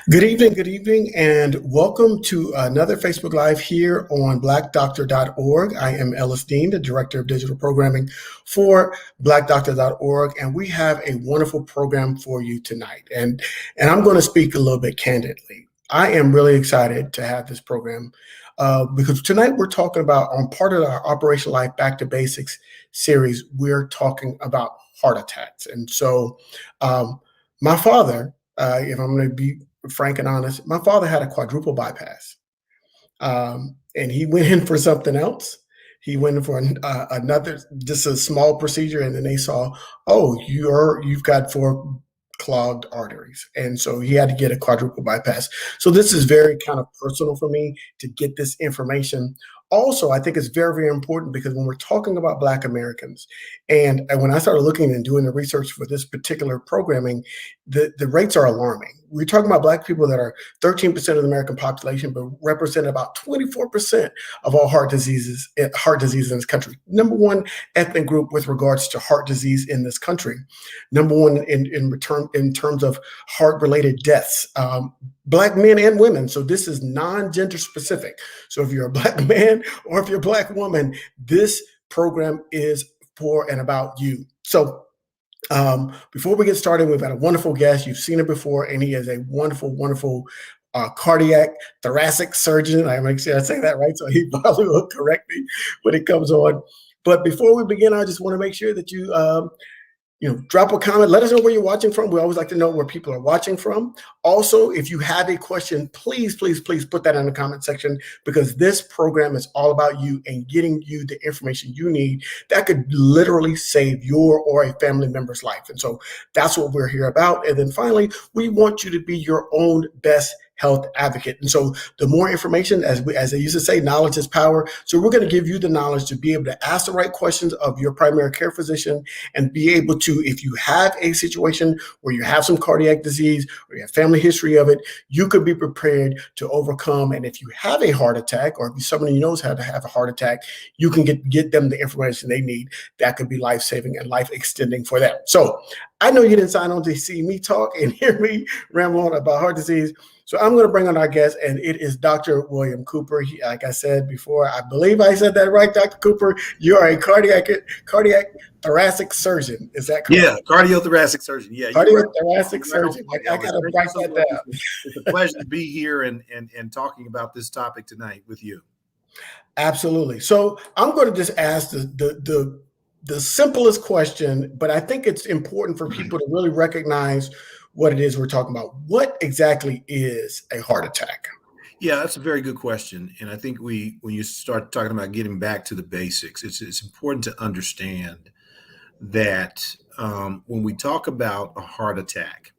Good evening, and welcome to another Facebook Live here on blackdoctor.org. I am Ellis Dean, the Director of Digital Programming for blackdoctor.org, and we have a wonderful program for you tonight. And I'm going to speak a little bit candidly. I am really excited to have this program because tonight we're talking about, on part of our Operation Life Back to Basics series, we're talking about heart attacks. And so my father, if I'm going to be frank and honest, my father had a quadruple bypass, and he went in for something else. He went in for another, just a small procedure, and then they saw, oh, you've got four clogged arteries, and so he had to get a quadruple bypass. So this is very kind of personal for me to get this information. Also, I think it's very, very important because when we're talking about Black Americans, and when I started looking and doing the research for this particular programming, the rates are alarming. We're talking about Black people that are 13% of the American population, but represent about 24% of all heart diseases in this country. Number one ethnic group with regards to heart disease in this country. Number one in terms of heart-related deaths. Black men and women. So this is non-gender specific. So if you're a Black man or if you're a Black woman, this program is for and about you. So before we get started, we've got a wonderful guest. You've seen it before, and he is a wonderful, wonderful cardiac thoracic surgeon. I make sure I say that right, so he probably will correct me when it comes on. But before we begin, I just want to make sure that you drop a comment. Let us know where you're watching from. We always like to know where people are watching from. Also, if you have a question, please, please, please put that in the comment section, because this program is all about you and getting you the information you need that could literally save your or a family member's life. And so that's what we're here about. And then finally, we want you to be your own best health advocate. And so the more information, as they used to say, knowledge is power. So we're going to give you the knowledge to be able to ask the right questions of your primary care physician and be able to, if you have a situation where you have some cardiac disease or you have family history of it, you could be prepared to overcome. And if you have a heart attack, or if someone you know has had to have a heart attack, you can get them the information they need that could be life-saving and life-extending for them. So I know you didn't sign on to see me talk and hear me ramble on about heart disease. So I'm going to bring on our guest, and it is Dr. William Cooper. Like I said before, I believe I said that right, Dr. Cooper. You are a cardiac thoracic surgeon. Is that correct? Yeah, cardiothoracic surgeon. Yeah, cardiothoracic surgeon. I got to write that down. It's a pleasure to be here and talking about this topic tonight with you. Absolutely. So I'm going to just ask the simplest question, but I think it's important for people to really recognize what it is we're talking about. What exactly is a heart attack? Yeah, that's a very good question. And I think when you start talking about getting back to the basics, it's important to understand that when we talk about a heart attack,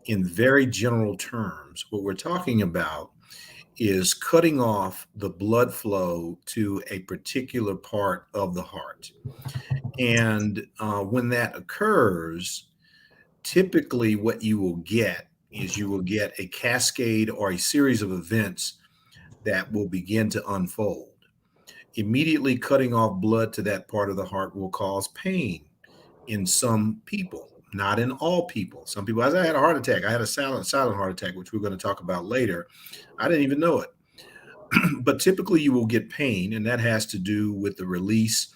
in very general terms, what we're talking about is cutting off the blood flow to a particular part of the heart. And when that occurs, typically what you will get is you will get a cascade or a series of events that will begin to unfold. Immediately cutting off blood to that part of the heart will cause pain in some people, not in all people. Some people, as I had a heart attack, I had a silent heart attack, which we're going to talk about later. I didn't even know it. But typically you will get pain, and that has to do with the release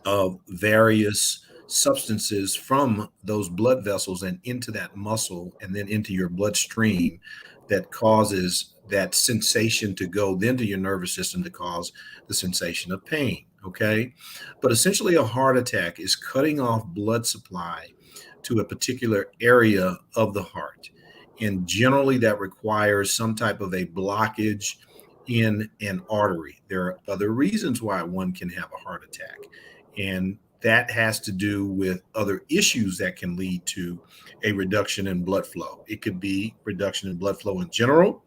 of various substances from those blood vessels and into that muscle and then into your bloodstream that causes that sensation to go then to your nervous system to cause the sensation of pain. Okay. But essentially a heart attack is cutting off blood supply to a particular area of the heart. And generally that requires some type of a blockage in an artery. There are other reasons why one can have a heart attack, and that has to do with other issues that can lead to a reduction in blood flow. It could be reduction in blood flow in general.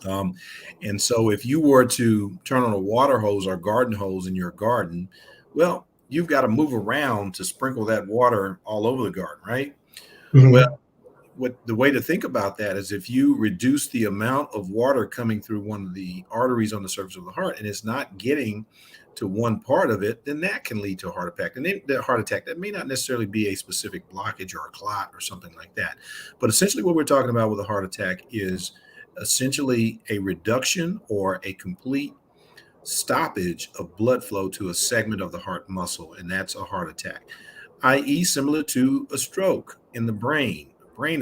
And so if you were to turn on a water hose or garden hose in your garden, well, you've got to move around to sprinkle that water all over the garden, right? Mm-hmm. Well, the way to think about that is if you reduce the amount of water coming through one of the arteries on the surface of the heart and it's not getting to one part of it, then that can lead to a heart attack. And then the heart attack, that may not necessarily be a specific blockage or a clot or something like that. But essentially what we're talking about with a heart attack is essentially a reduction or a complete stoppage of blood flow to a segment of the heart muscle, and that's a heart attack, i.e., similar to a stroke in the brain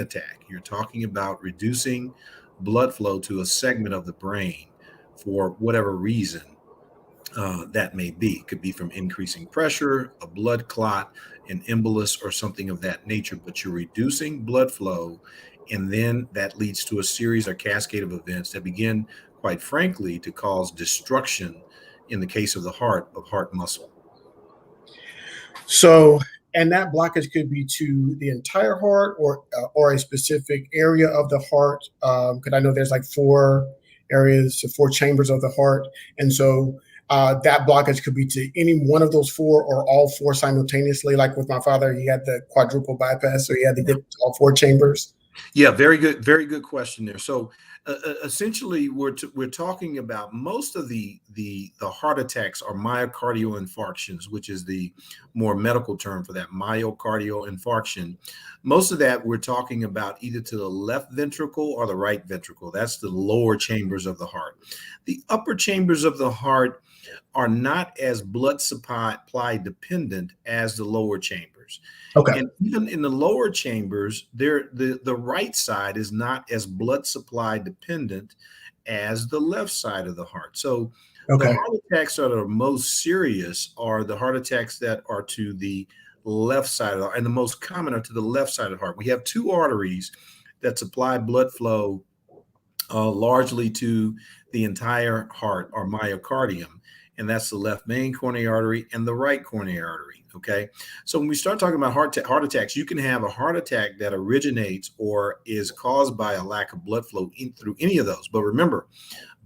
attack. You're talking about reducing blood flow to a segment of the brain for whatever reason that may be. It could be from increasing pressure, a blood clot, an embolus, or something of that nature, but you're reducing blood flow. And then that leads to a series or cascade of events that begin, quite frankly, to cause destruction in the case of the heart, of heart muscle. So, and that blockage could be to the entire heart or a specific area of the heart. Because I know there's like four areas, 4 chambers of the heart, and so that blockage could be to any one of those four or all four simultaneously. Like with my father, he had the quadruple bypass, so he had to get to all 4 chambers. Yeah, very good question there. So essentially, we're talking about most of the heart attacks are myocardial infarctions, which is the more medical term for that, myocardial infarction. Most of that we're talking about either to the left ventricle or the right ventricle. That's the lower chambers of the heart. The upper chambers of the heart are not as blood supply dependent as the lower chambers. Okay. And even in the lower chambers, the right side is not as blood supply dependent as the left side of the heart. So the Okay. heart attacks that are most serious are the heart attacks that are to the left side of the heart, and the most common are to the left side of the heart. We have two arteries that supply blood flow largely to the entire heart or myocardium, and that's the left main coronary artery and the right coronary artery. Okay, so when we start talking about heart attacks, you can have a heart attack that originates or is caused by a lack of blood flow through any of those. But remember,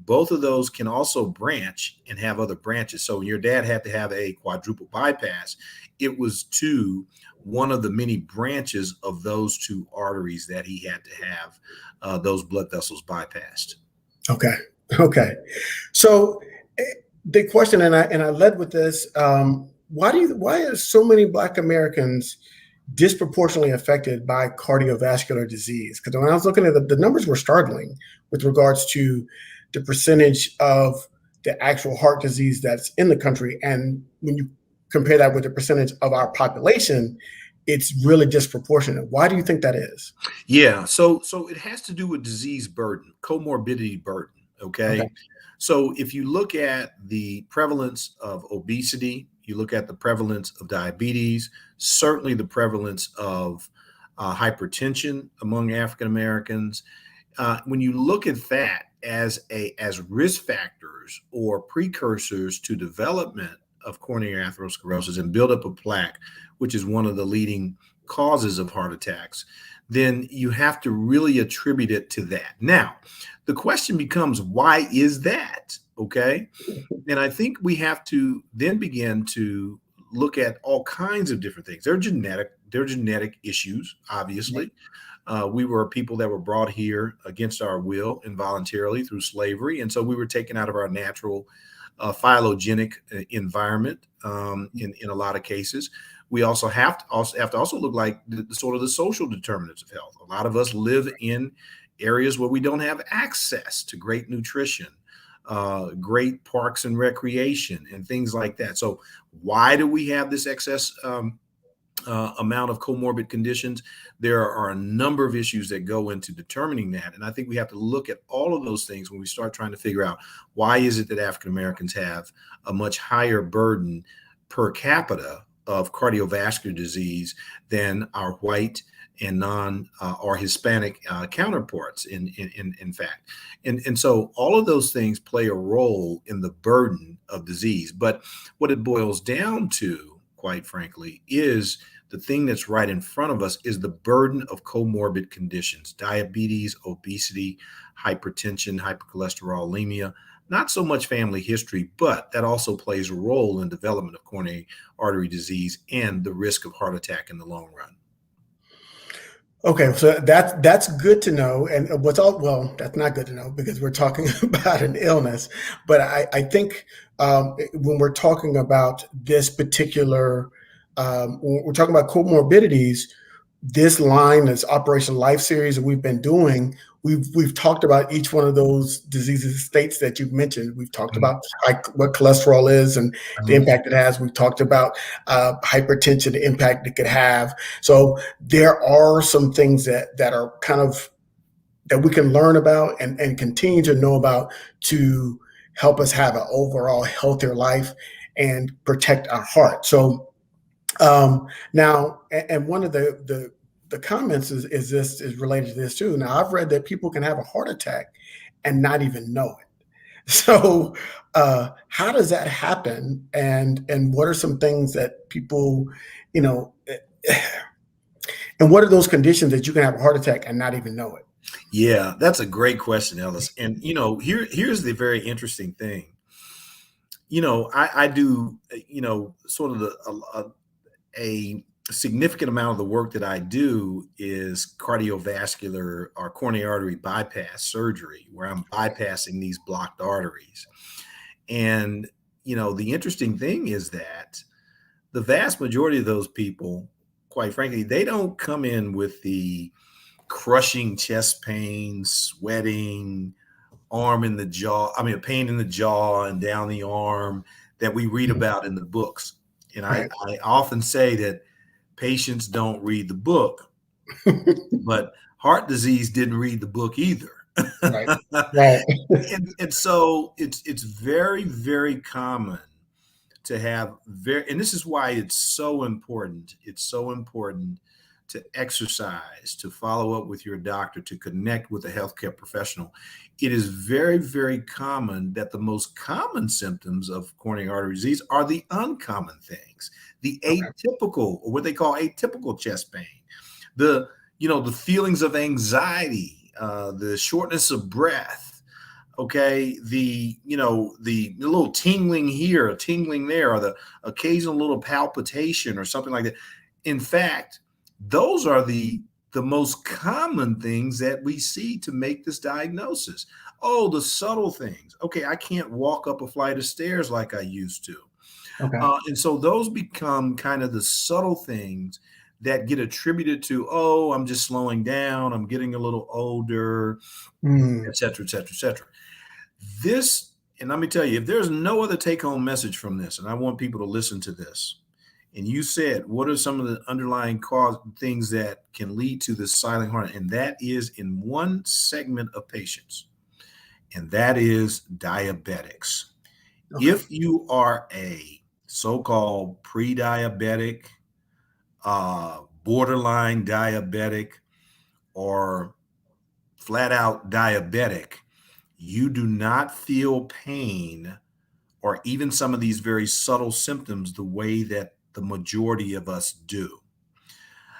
both of those can also branch and have other branches. So when your dad had to have a quadruple bypass, it was to one of the many branches of those two arteries that he had to have those blood vessels bypassed. Okay. Okay. So the question, and I led with this. Why are so many Black Americans disproportionately affected by cardiovascular disease? Because when I was looking at the numbers were startling with regards to the percentage of the actual heart disease that's in the country. And when you compare that with the percentage of our population, it's really disproportionate. Why do you think that is? Yeah, so it has to do with disease burden, comorbidity burden. Okay. Okay. So if you look at the prevalence of obesity, you look at the prevalence of diabetes, certainly the prevalence of hypertension among African Americans. When you look at that as risk factors or precursors to development of coronary atherosclerosis and buildup of plaque, which is one of the leading causes of heart attacks, then you have to really attribute it to that. Now, the question becomes, why is that? Okay. And I think we have to then begin to look at all kinds of different things. They're genetic issues, obviously. We were people that were brought here against our will involuntarily through slavery. And so we were taken out of our natural phylogenetic environment in a lot of cases. We also have to look like the sort of the social determinants of health. A lot of us live in areas where we don't have access to great nutrition, great parks and recreation, and things like that. So why do we have this excess amount of comorbid conditions? There are a number of issues that go into determining that. And I think we have to look at all of those things when we start trying to figure out why is it that African Americans have a much higher burden per capita of cardiovascular disease than our white and non or Hispanic counterparts in fact. And so all of those things play a role in the burden of disease. But what it boils down to, quite frankly, is the thing that's right in front of us is the burden of comorbid conditions: diabetes, obesity, hypertension, hypercholesterolemia. Not so much family history, but that also plays a role in development of coronary artery disease and the risk of heart attack in the long run. Okay, so that's good to know. And what's all well, that's not good to know because we're talking about an illness. But I think when we're talking about this particular, when we're talking about comorbidities, this line, this Operation Life series that we've been doing, we've talked about each one of those diseases states that you've mentioned. We've talked Mhm. about what cholesterol is and the Mhm. impact it has. We've talked about hypertension, the impact it could have. So there are some things that are kind of that we can learn about and continue to know about to help us have an overall healthier life and protect our heart. So now, and one of the comments is related to this too. Now, I've read that people can have a heart attack and not even know it. So, how does that happen? And what are some things that people, you know, and what are those conditions that you can have a heart attack and not even know it? Yeah, that's a great question, Ellis. And here's the very interesting thing. I do sort of a significant amount of the work that I do is cardiovascular or coronary artery bypass surgery, where I'm bypassing these blocked arteries. And the interesting thing is that the vast majority of those people, quite frankly, they don't come in with the crushing chest pain, sweating, arm in the jaw, I mean, a pain in the jaw and down the arm that we read Mhm. about in the books. And I, Right. I often say that patients don't read the book, but heart disease didn't read the book either. Right. Right. And so it's very, very common to have and this is why it's so important. It's so important to exercise, to follow up with your doctor, to connect with a healthcare professional. It is very, very common that the most common symptoms of coronary artery disease are the uncommon things, the Okay. atypical, or what they call atypical chest pain, the the feelings of anxiety, the shortness of breath, okay, the little tingling here, a tingling there, or the occasional little palpitation or something like that. In fact, those are the most common things that we see to make this diagnosis. Oh, the subtle things. Okay, I can't walk up a flight of stairs like I used to. Okay. And so those become kind of the subtle things that get attributed to, oh, I'm just slowing down, I'm getting a little older, Mm. et cetera, et cetera, et cetera. This, and let me tell you, if there's no other take home message from this, and I want people to listen to this, and you said, what are some of the underlying cause things that can lead to this silent heart? And that is in one segment of patients, and that is diabetics. Okay. If you are a so called pre diabetic, borderline diabetic, or flat out diabetic, you do not feel pain or even some of these very subtle symptoms the way that the majority of us do.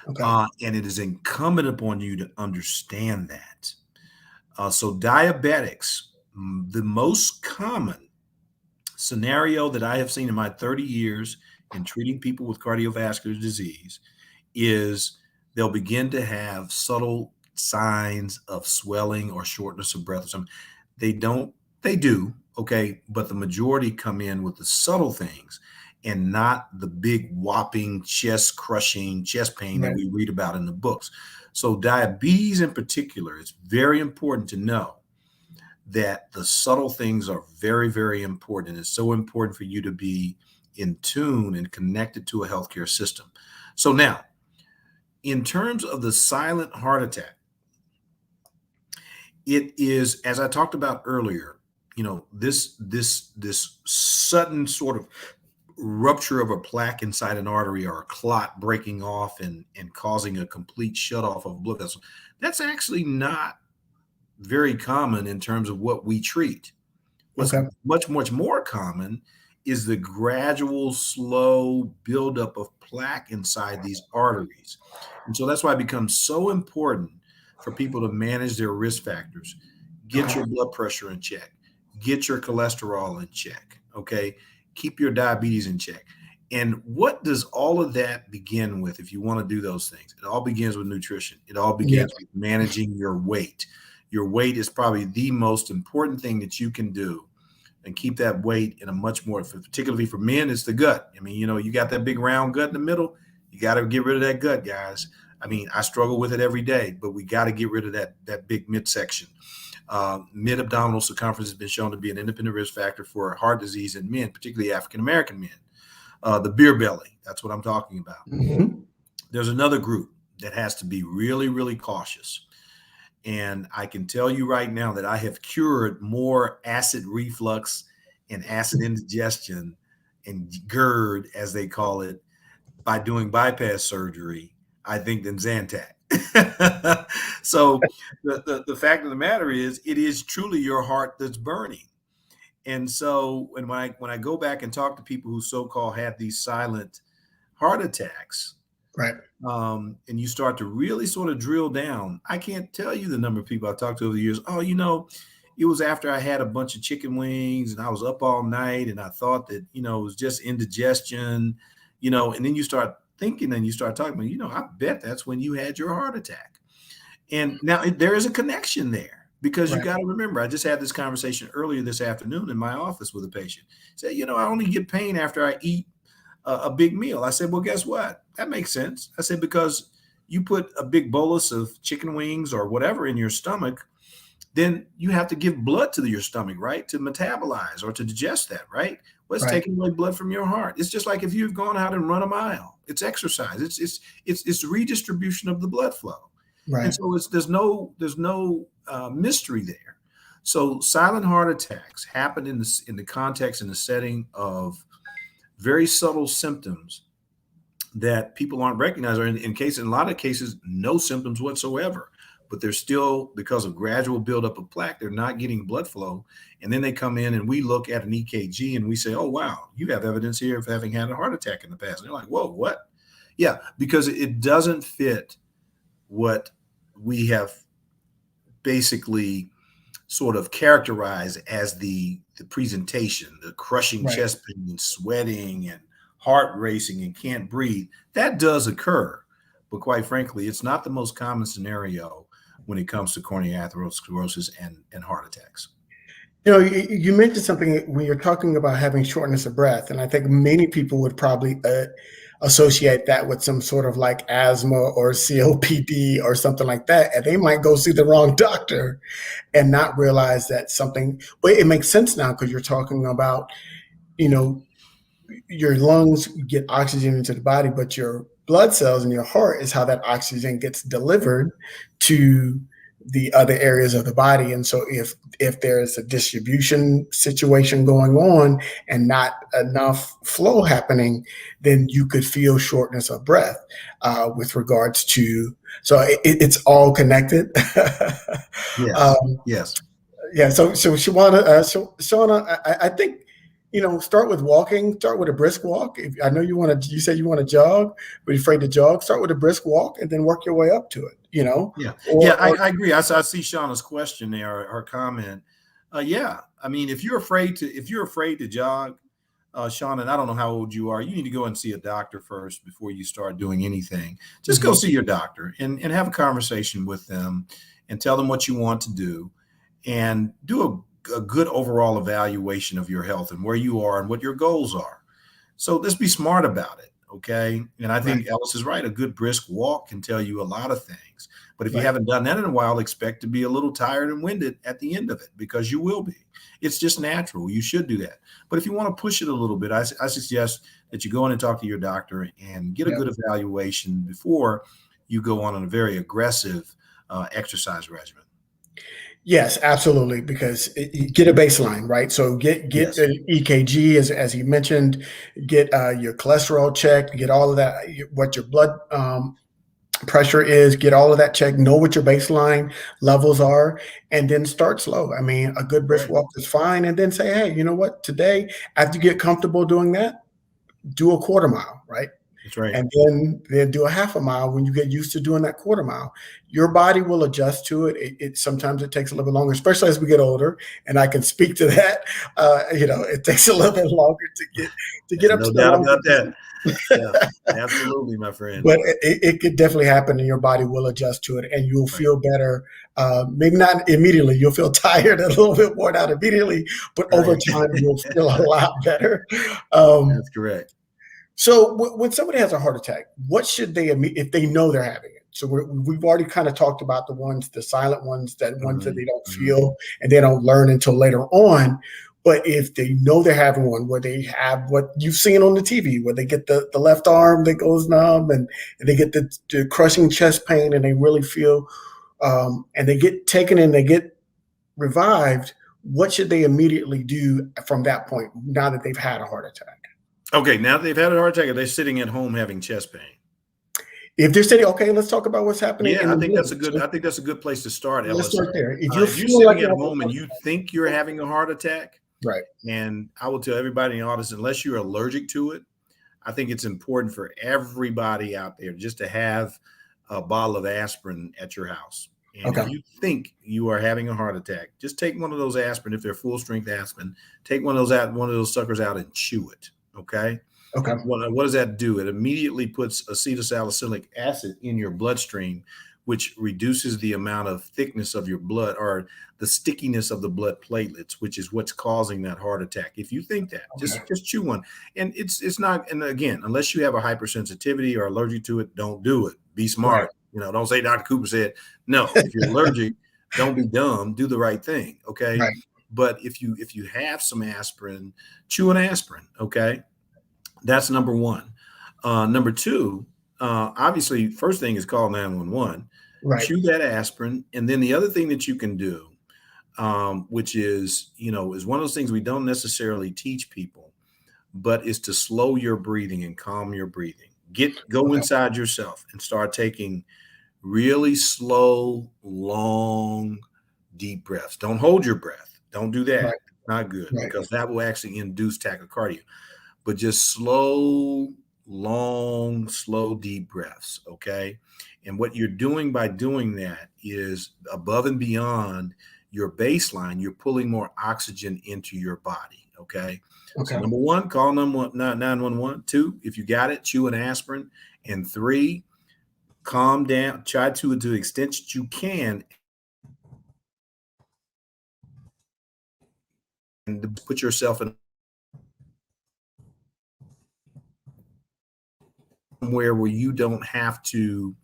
Okay. And it is incumbent upon you to understand that. So, diabetics, the most common scenario that I have seen in my 30 years in treating people with cardiovascular disease is they'll begin to have subtle signs of swelling or shortness of breath or something. They don't, they do, okay, but the majority come in with the subtle things and not the big whopping chest crushing chest pain that Right. we read about in the books. So diabetes in particular, it's very important to know that the subtle things are very, very important. It's so important for you to be in tune and connected to a healthcare system. So now, in terms of the silent heart attack, it is, as I talked about earlier, this sudden sort of rupture of a plaque inside an artery or a clot breaking off and causing a complete shut off of a blood vessel. That's actually not very common in terms of what we treat. What's Okay. much, much more common is the gradual, slow buildup of plaque inside these arteries. And so that's why it becomes so important for people to manage their risk factors. Get Okay. your blood pressure in check, get your cholesterol in check, okay? Keep your diabetes in check. And what does all of that begin with if you want to do those things? It all begins with nutrition. It all Yeah. begins with managing your weight. Your weight is probably the most important thing that you can do and keep that weight in a much more, particularly for men, it's the gut. I mean, you got that big round gut in the middle. You got to get rid of that gut, guys. I mean, I struggle with it every day, but we got to get rid of that big midsection. Mid-abdominal circumference has been shown to be an independent risk factor for heart disease in men, particularly African-American men. The beer belly, that's what I'm talking about. Mm-hmm. There's another group that has to be really, really cautious. And I can tell you right now that I have cured more acid reflux and acid indigestion and GERD, as they call it, by doing bypass surgery, I think, than Zantac. So the fact of the matter is, it is truly your heart that's burning. And so when I go back and talk to people who so-called have these silent heart attacks, Right. and you start to really sort of drill down, I can't tell you the number of people I've talked to over the years. Oh, it was after I had a bunch of chicken wings and I was up all night and I thought that, it was just indigestion, and then you start thinking and you start talking about, I bet that's when you had your heart attack. And now there is a connection there because you Right. got to remember, I just had this conversation earlier this afternoon in my office with a patient. Say, I only get pain after I eat a big meal. I said, well, guess what? That makes sense. I said, because you put a big bolus of chicken wings or whatever in your stomach, then you have to give blood to your stomach, right? To metabolize or to digest that, right? Well, it's Right. taking away blood from your heart. It's just like if you've gone out and run a mile. It's exercise. It's redistribution of the blood flow. And Right. so there's no mystery there. So silent heart attacks happen in the context, in the setting of very subtle symptoms that people aren't recognized, or in a lot of cases, no symptoms whatsoever. But they're still, because of gradual buildup of plaque, they're not getting blood flow. And then they come in and we look at an EKG and we say, oh, wow, you have evidence here of having had a heart attack in the past. And they're like, whoa, what? Yeah, because it doesn't fit what we have basically sort of characterized as the presentation, the crushing Right. chest pain, sweating, and heart racing, and can't breathe. That does occur, but quite frankly, it's not the most common scenario when it comes to coronary atherosclerosis and heart attacks. You mentioned something when you're talking about having shortness of breath, and I think many people would probably associate that with some sort of like asthma or COPD or something like that, and they might go see the wrong doctor and not realize that something. But it makes sense now because you're talking about, you know, your lungs get oxygen into the body, but your blood cells in your heart is how that oxygen gets delivered to the other areas of the body. And so if there's a distribution situation going on and not enough flow happening, then you could feel shortness of breath with regards to. So it's all connected. Yes, um, yes, yeah. So Shauna, I think, start with walking. Start with a brisk walk. I know you said you want to jog, but you're afraid to jog. Start with a brisk walk and then work your way up to it. yeah, yeah. I, Or I agree. I see Shauna's question there, her comment. Yeah, I mean, if you're afraid to jog, Sean, and I don't know how old you are, you need to go and see a doctor first before you start doing anything. Just go Mhm. see your doctor and have a conversation with them and tell them what you want to do and do a good overall evaluation of your health and where you are and what your goals are. So let's be smart about it. Okay. And I Right. think Ellis is right. A good brisk walk can tell you a lot of things. But if you Right. haven't done that in a while, expect to be a little tired and winded at the end of it because you will be. It's just natural. You should do that. But if you want to push it a little bit, I suggest that you go in and talk to your doctor and get a Yeah. good evaluation before you go on a very aggressive exercise regimen. Yes, absolutely. Because you get a baseline, right? So get Yes. an EKG, as he mentioned, get your cholesterol checked, get all of that, what your blood pressure is, get all of that checked, know what your baseline levels are, and then start slow. I mean, a good brisk Right. walk is fine. And then say, hey, you know what? Today, after you get comfortable doing that, do a quarter mile, right? That's right. and then do a half a mile when you get used to doing that quarter mile. Your body will adjust to it. It sometimes it takes a little bit longer, especially as we get older. And I can speak to that. It takes a little bit longer to get up No to the doubt longer about that. distance. Yeah, absolutely, my friend. But it could definitely happen, and your body will adjust to it, and you'll Right. feel better. Maybe not immediately. You'll feel tired, a little bit worn out immediately, but over Right. time, you'll feel a lot better. Um, That's correct. so when somebody has a heart attack, what should they if they know they're having it? So we've already kind of talked about the silent ones, that ones that Mhm, they don't mhm. feel and they don't learn until later on. But if they know they're having one, where they have what you've seen on the TV, where they get the left arm that goes numb, and they get the crushing chest pain, and they really feel, and they get taken and they get revived, what should they immediately do from that point now that they've had a heart attack? Okay, now that they've had a heart attack, are they sitting at home having chest pain? If they're sitting, okay, let's talk about what's happening Yeah, in I the think that's a building. good. I think that's a good place to start, Let's Ellis. start there. If you're If you're feeling like sitting you're at having a home and heart you attack, think you're having a heart attack, right, and I will tell everybody in the audience, unless you're allergic to it, I think it's important for everybody out there just to have a bottle of aspirin at your house. And if okay, you think you are having a heart attack, just take one of those aspirin. If they're full strength aspirin, take one of those out, one of those suckers out, and chew it. Okay. okay, What does that do? It immediately puts acetylsalicylic acid in your bloodstream, which reduces the amount of thickness of your blood, or the stickiness of the blood platelets, which is what's causing that heart attack. If you think that, okay, just chew one. And it's not, and again, unless you have a hypersensitivity or allergic to it, don't do it. Be right, smart. Don't say Dr. Cooper said. No, if you're allergic, don't be dumb. Do the right thing. Okay. right, But if you have some aspirin, chew an aspirin. Okay, that's number one. Number two, obviously, first thing is call 911, right, chew that aspirin. And then the other thing that you can do, which is one of those things we don't necessarily teach people, but is to slow your breathing and calm your breathing. Go okay, inside yourself and start taking really slow, long, deep breaths. Don't hold your breath. Don't do that. right, Not good, right, because that will actually induce tachycardia, but just slow, long, slow, deep breaths. Okay. And what you're doing by doing that is above and beyond your baseline, you're pulling more oxygen into your body. Okay. So, okay, number one, call 911. Two, if you got it, chew an aspirin. And three, calm down, try to the extent that you can, and put yourself in somewhere where you don't want to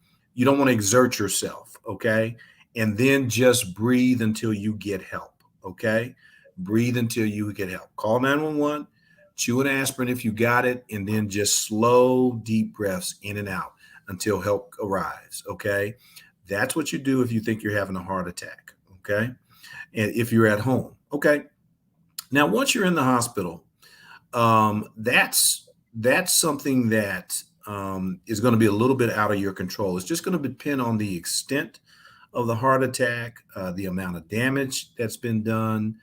exert yourself. Okay. And then just breathe until you get help. Okay. Breathe until you get help. Call 911, chew an aspirin if you got it, and then just slow, deep breaths in and out until help arrives. Okay. That's what you do if you think you're having a heart attack. Okay. And if you're at home. Okay. Now, once you're in the hospital, that's something that is going to be a little bit out of your control. It's just going to depend on the extent of the heart attack, the amount of damage that's been done,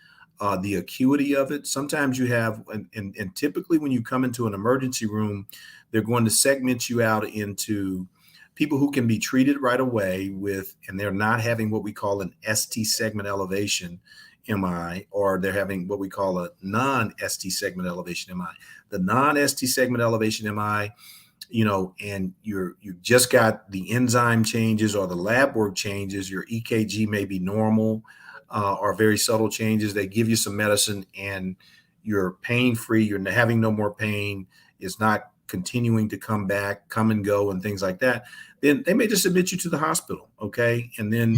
the acuity of it. Sometimes you have, and typically when you come into an emergency room, they're going to segment you out into people who can be treated right away with, and they're not having what we call an ST segment elevation MI, or they're having what we call a non-ST segment elevation MI. The non-ST segment elevation MI, and you just got the enzyme changes or the lab work changes, your EKG may be normal, or very subtle changes. They give you some medicine and you're pain free. You're having no more pain. It's not continuing to come and go, and things like that. Then they may just admit you to the hospital. Okay. And then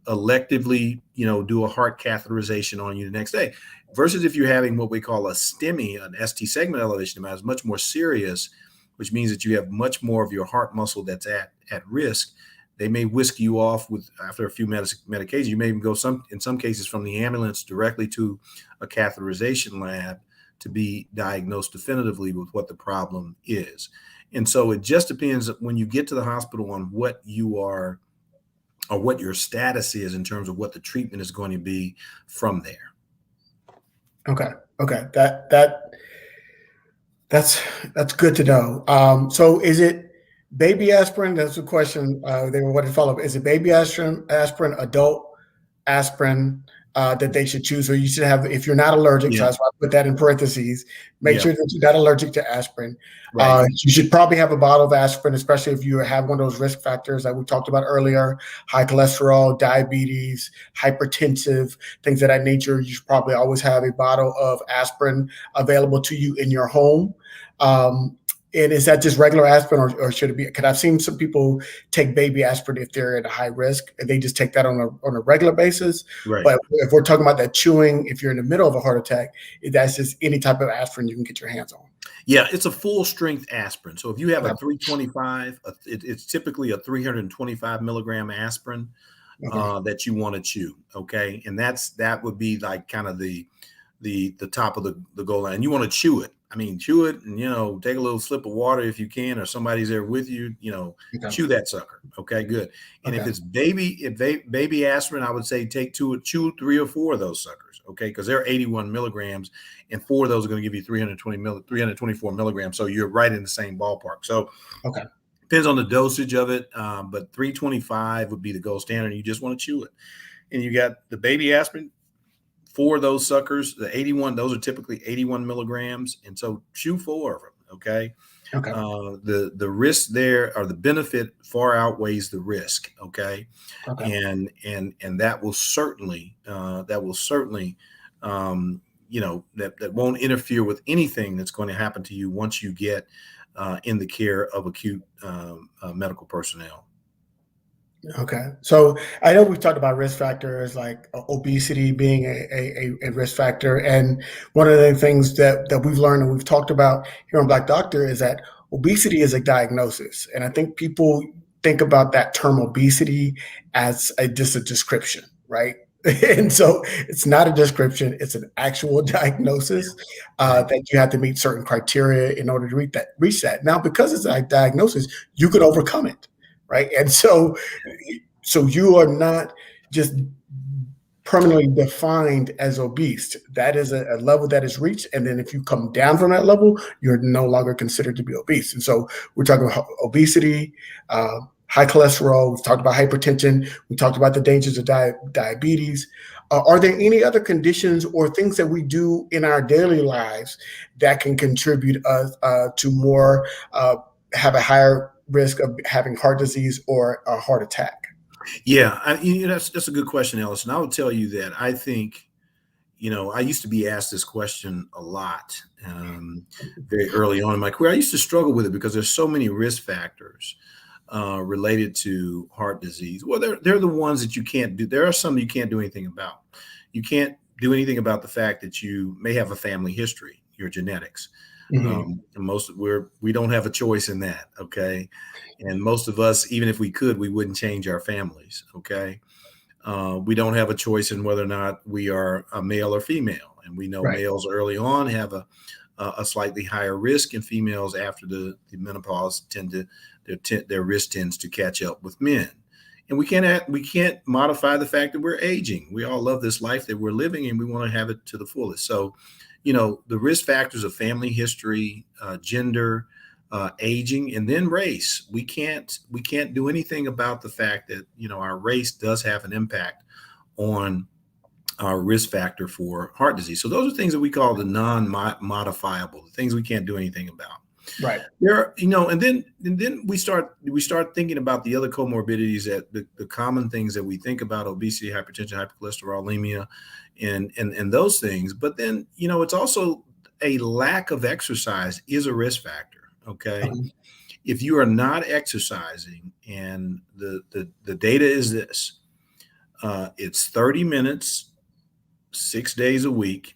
electively, do a heart catheterization on you the next day. Versus if you're having what we call a STEMI, an ST segment elevation, is much more serious, which means that you have much more of your heart muscle that's at risk. They may whisk you off after a few medications. You may even go in some cases from the ambulance directly to a catheterization lab to be diagnosed definitively with what the problem is. And so it just depends when you get to the hospital on what you are, or what your status is in terms of what the treatment is going to be from there. okay, okay. That That's that's good to know. So is it baby aspirin? That's a question they were wanting to follow up. Is it baby aspirin, adult aspirin that they should choose, or you should have if you're not allergic. So Yeah, that's why I put that in parentheses. Make yeah, sure that you're not allergic to aspirin. right, You should probably have a bottle of aspirin, especially if you have one of those risk factors that we talked about earlier: high cholesterol, diabetes, hypertensive, things of that nature. You should probably always have a bottle of aspirin available to you in your home. Um, and is that just regular aspirin, or should it be? Because I've seen some people take baby aspirin if they're at a high risk, and they just take that on a regular basis. right. But if we're talking about that chewing, if you're in the middle of a heart attack, that's just any type of aspirin you can get your hands on. Yeah, it's a full strength aspirin. So if you have a Okay. 325, it's typically a 325 milligram aspirin Okay. that you want to chew. Okay, and that would be like kind of the top of the goal line. You want to chew it. I mean, chew it, and take a little sip of water if you can, or somebody's there with you. Okay. Chew that sucker. Okay, good. And if Okay. it's baby aspirin, I would say chew 3 or 4 of those suckers. Okay, because they're 81 milligrams, and 4 of those are going to give you 324 milligrams. So you're right in the same ballpark. So Okay. depends on the dosage of it, but 325 would be the gold standard. You just want to chew it, and you got the baby aspirin. 4 of those suckers, the 81, those are typically 81 milligrams. And so chew 4 of them. Okay. Okay. The risk there, or the benefit, far outweighs the risk. Okay. Okay. And that will certainly, that won't interfere with anything that's going to happen to you once you get in the care of acute medical personnel. Okay. So I know we've talked about risk factors like obesity being a risk factor. And one of the things that we've learned and we've talked about here on Black Doctor is that obesity is a diagnosis. And I think people think about that term obesity as just a description, right? And so it's not a description, it's an actual diagnosis Right. that you have to meet certain criteria in order to reach that. Now, because it's a diagnosis, you could overcome it, right? And so you are not just permanently defined as obese. That is a level that is reached. And then if you come down from that level, you're no longer considered to be obese. And so we're talking about obesity, high cholesterol. We've talked about hypertension. We talked about the dangers of diabetes. Are there any other conditions or things that we do in our daily lives that can contribute us to more, have a higher risk of having heart disease or a heart attack? Yeah, that's a good question, Ellis. And I would tell you that I think, I used to be asked this question a lot, very early on in my career. I used to struggle with it because there's so many risk factors related to heart disease. Well, they're the ones that you can't do. There are some you can't do anything about. You can't do anything about the fact that you may have a family history, your genetics. Mhm. And we don't have a choice in that. Okay. And most of us, even if we could, we wouldn't change our families. Okay. We don't have a choice in whether or not we are a male or female. And we know Right. males early on have a slightly higher risk, and females after the menopause their risk tends to catch up with men. And we can't modify the fact that we're aging. We all love this life that we're living, and we want to have it to the fullest. So, the risk factors of family history, gender, aging, and then race. We can't do anything about the fact that our race does have an impact on our risk factor for heart disease. So those are things that we call the non-modifiable, the things we can't do anything about. Right. And then we start thinking about the other comorbidities, that the common things that we think about: obesity, hypertension, hypercholesterolemia, and those things. But then it's also a lack of exercise is a risk factor. Okay, Okay. if you are not exercising, and the data is this, it's 30 minutes 6 days a week,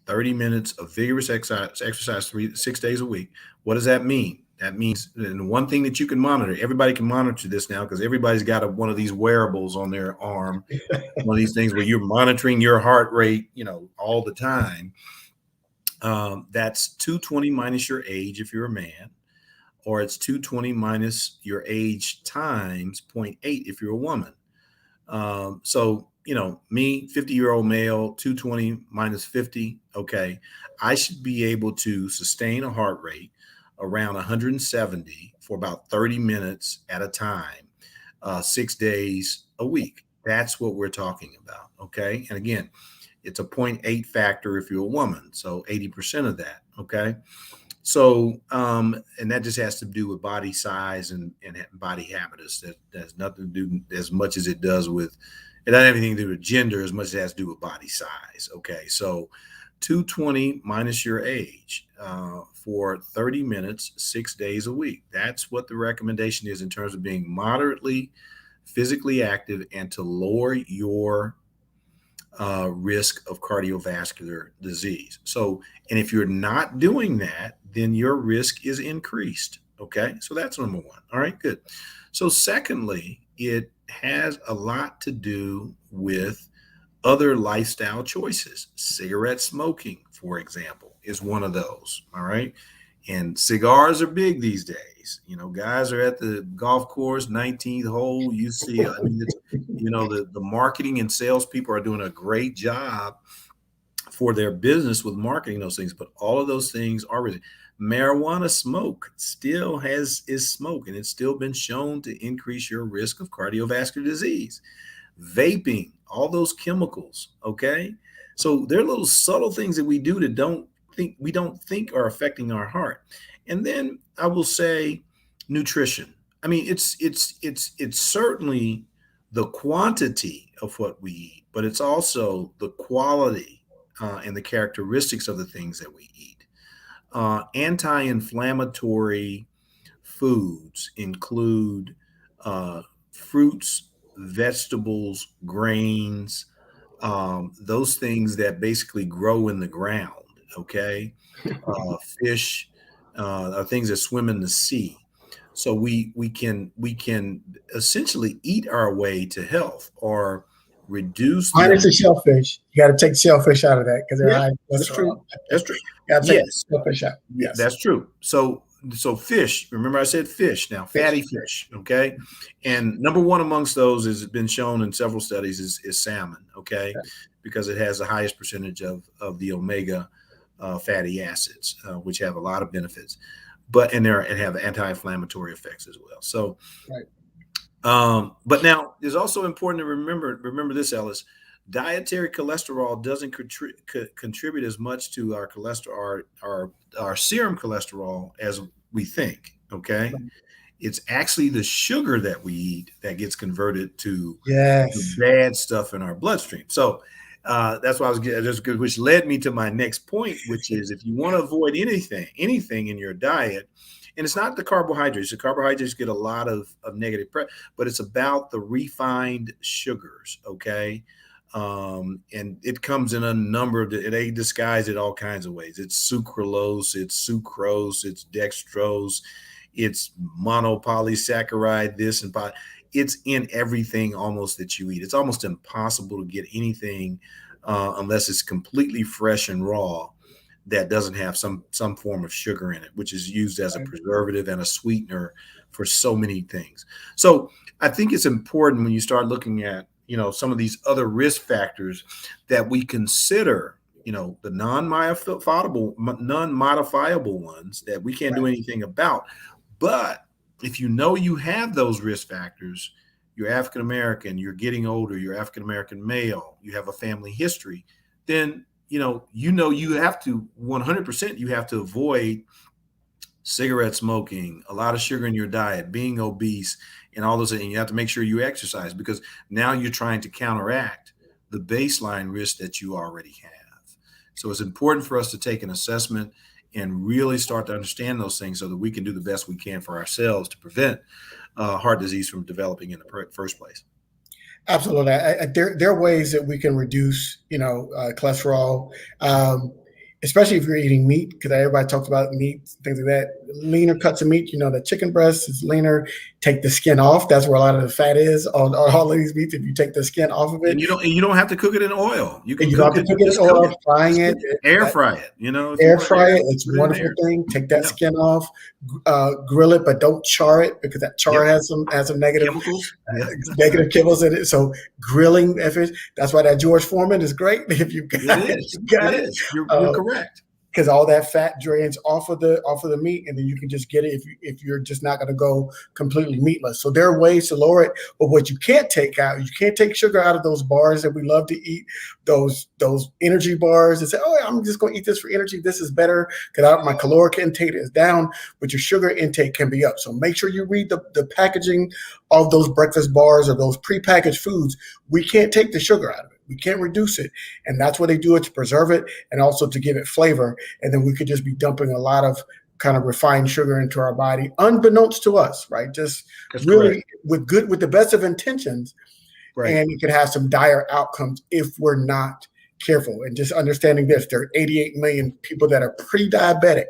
30 minutes of vigorous exercise 6 days a week. What does that mean? That means, and one thing that you can monitor, everybody can monitor this now because everybody's got one of these wearables on their arm, one of these things where you're monitoring your heart rate, all the time. That's 220 minus your age if you're a man, or it's 220 minus your age times zero point 0.8 if you're a woman. So me, 50-year-old male, 220 minus 50, okay, I should be able to sustain a heart rate around 170 for about 30 minutes at a time, 6 days a week. That's what we're talking about, okay? And again, it's a zero point 0.8 factor if you're a woman, so 80% of that, okay? So, and that just has to do with body size and body habitus. That has nothing to do as much as it does with, it doesn't have anything to do with gender as much as it has to do with body size. Okay. So 220 minus your age for 30 minutes, 6 days a week. That's what the recommendation is in terms of being moderately physically active and to lower your risk of cardiovascular disease. So, and if you're not doing that, then your risk is increased. Okay. So that's number one. All right, good. So, secondly, it has a lot to do with other lifestyle choices. Cigarette smoking, for example, is one of those. All right. And cigars are big these days. Guys are at the golf course, 19th hole. You see, I mean, it's, the marketing and sales people are doing a great job for their business with marketing those things. But all of those things are really marijuana smoke still is smoke, and it's still been shown to increase your risk of cardiovascular disease. Vaping, all those chemicals. Okay. So there are little subtle things that we do that don't think are affecting our heart. And then I will say nutrition. I mean, it's certainly the quantity of what we eat, but it's also the quality and the characteristics of the things that we eat. Anti-inflammatory foods include fruits, vegetables, grains, those things that basically grow in the ground. Okay, fish are things that swim in the sea. So we can essentially eat our way to health or reduce the Minus the shellfish. You got to take shellfish out of that because they're yeah, high that's true. cholesterol. That's true. Got to take Yes, shellfish out. Yes, that's true. So fish, remember I said fish, now fish. fatty fish, okay? And number one amongst those has been shown in several studies is salmon, okay? Because it has the highest percentage of the omega fatty acids, which have a lot of benefits. And have anti-inflammatory effects as well. So Right. But now it's also important to remember this, Ellis. Dietary cholesterol doesn't contribute as much to our cholesterol, our serum cholesterol as we think. Okay, Right. it's actually the sugar that we eat that gets converted to the Yes. bad stuff in our bloodstream. So that's why I was getting, which led me to my next point, which is if you want to avoid anything in your diet, and it's not the carbohydrates. The carbohydrates get a lot of negative press, but it's about the refined sugars. Okay. And it comes in a number of, they disguise it all kinds of ways. It's sucralose, it's sucrose, it's dextrose, it's monopolysaccharide, this and it's in everything almost that you eat. It's almost impossible to get anything unless it's completely fresh and raw that doesn't have some form of sugar in it, which is used as a preservative and a sweetener for so many things. So I think it's important when you start looking at some of these other risk factors that we consider, the non-modifiable ones that we can't do anything about. But if you have those risk factors, you're African American, you're getting older, you're African American male, you have a family history, then you have to 100% you have to avoid cigarette smoking, a lot of sugar in your diet, being obese, and all those things. And you have to make sure you exercise because now you're trying to counteract the baseline risk that you already have. So it's important for us to take an assessment and really start to understand those things so that we can do the best we can for ourselves to prevent heart disease from developing in the first place. Absolutely. There are ways that we can reduce, cholesterol, especially if you're eating meat, because everybody talks about meat, things like that. leaner cuts of meat. The chicken breast is leaner. Take the skin off. That's where a lot of the fat is on all of these meats. If you take the skin off of it, and you don't have to cook it in oil. You and can you don't cook have to it, cook it in just cook oil, it, frying just it. cook it. Air fry it. If you Air want to fry it. air, It's a put it in wonderful there. thing. Take that Yeah, skin off, grill it, but don't char it because that char yep. has some negative Chemicals. Yeah, negative chemicals in it. So grilling, that's why that George Foreman is great. If you it got it, is. you It got it. is. You're correct. Because all that fat drains off of the meat, and then you can just get it if you're just not going to go completely meatless. So there are ways to lower it, but what you can't take out, you can't take sugar out of those bars that we love to eat, those energy bars, and say, oh, I'm just going to eat this for energy. This is better because my caloric intake is down, but your sugar intake can be up. So make sure you read the packaging of those breakfast bars or those prepackaged foods. We can't take the sugar out of it. We can't reduce it. And that's what they do it to preserve it and also to give it flavor. And then we could just be dumping a lot of kind of refined sugar into our body, unbeknownst to us, right? Just That's correct. really with the best of intentions. Right. And it could have some dire outcomes if we're not careful. And just understanding this, there are 88 million people that are pre-diabetic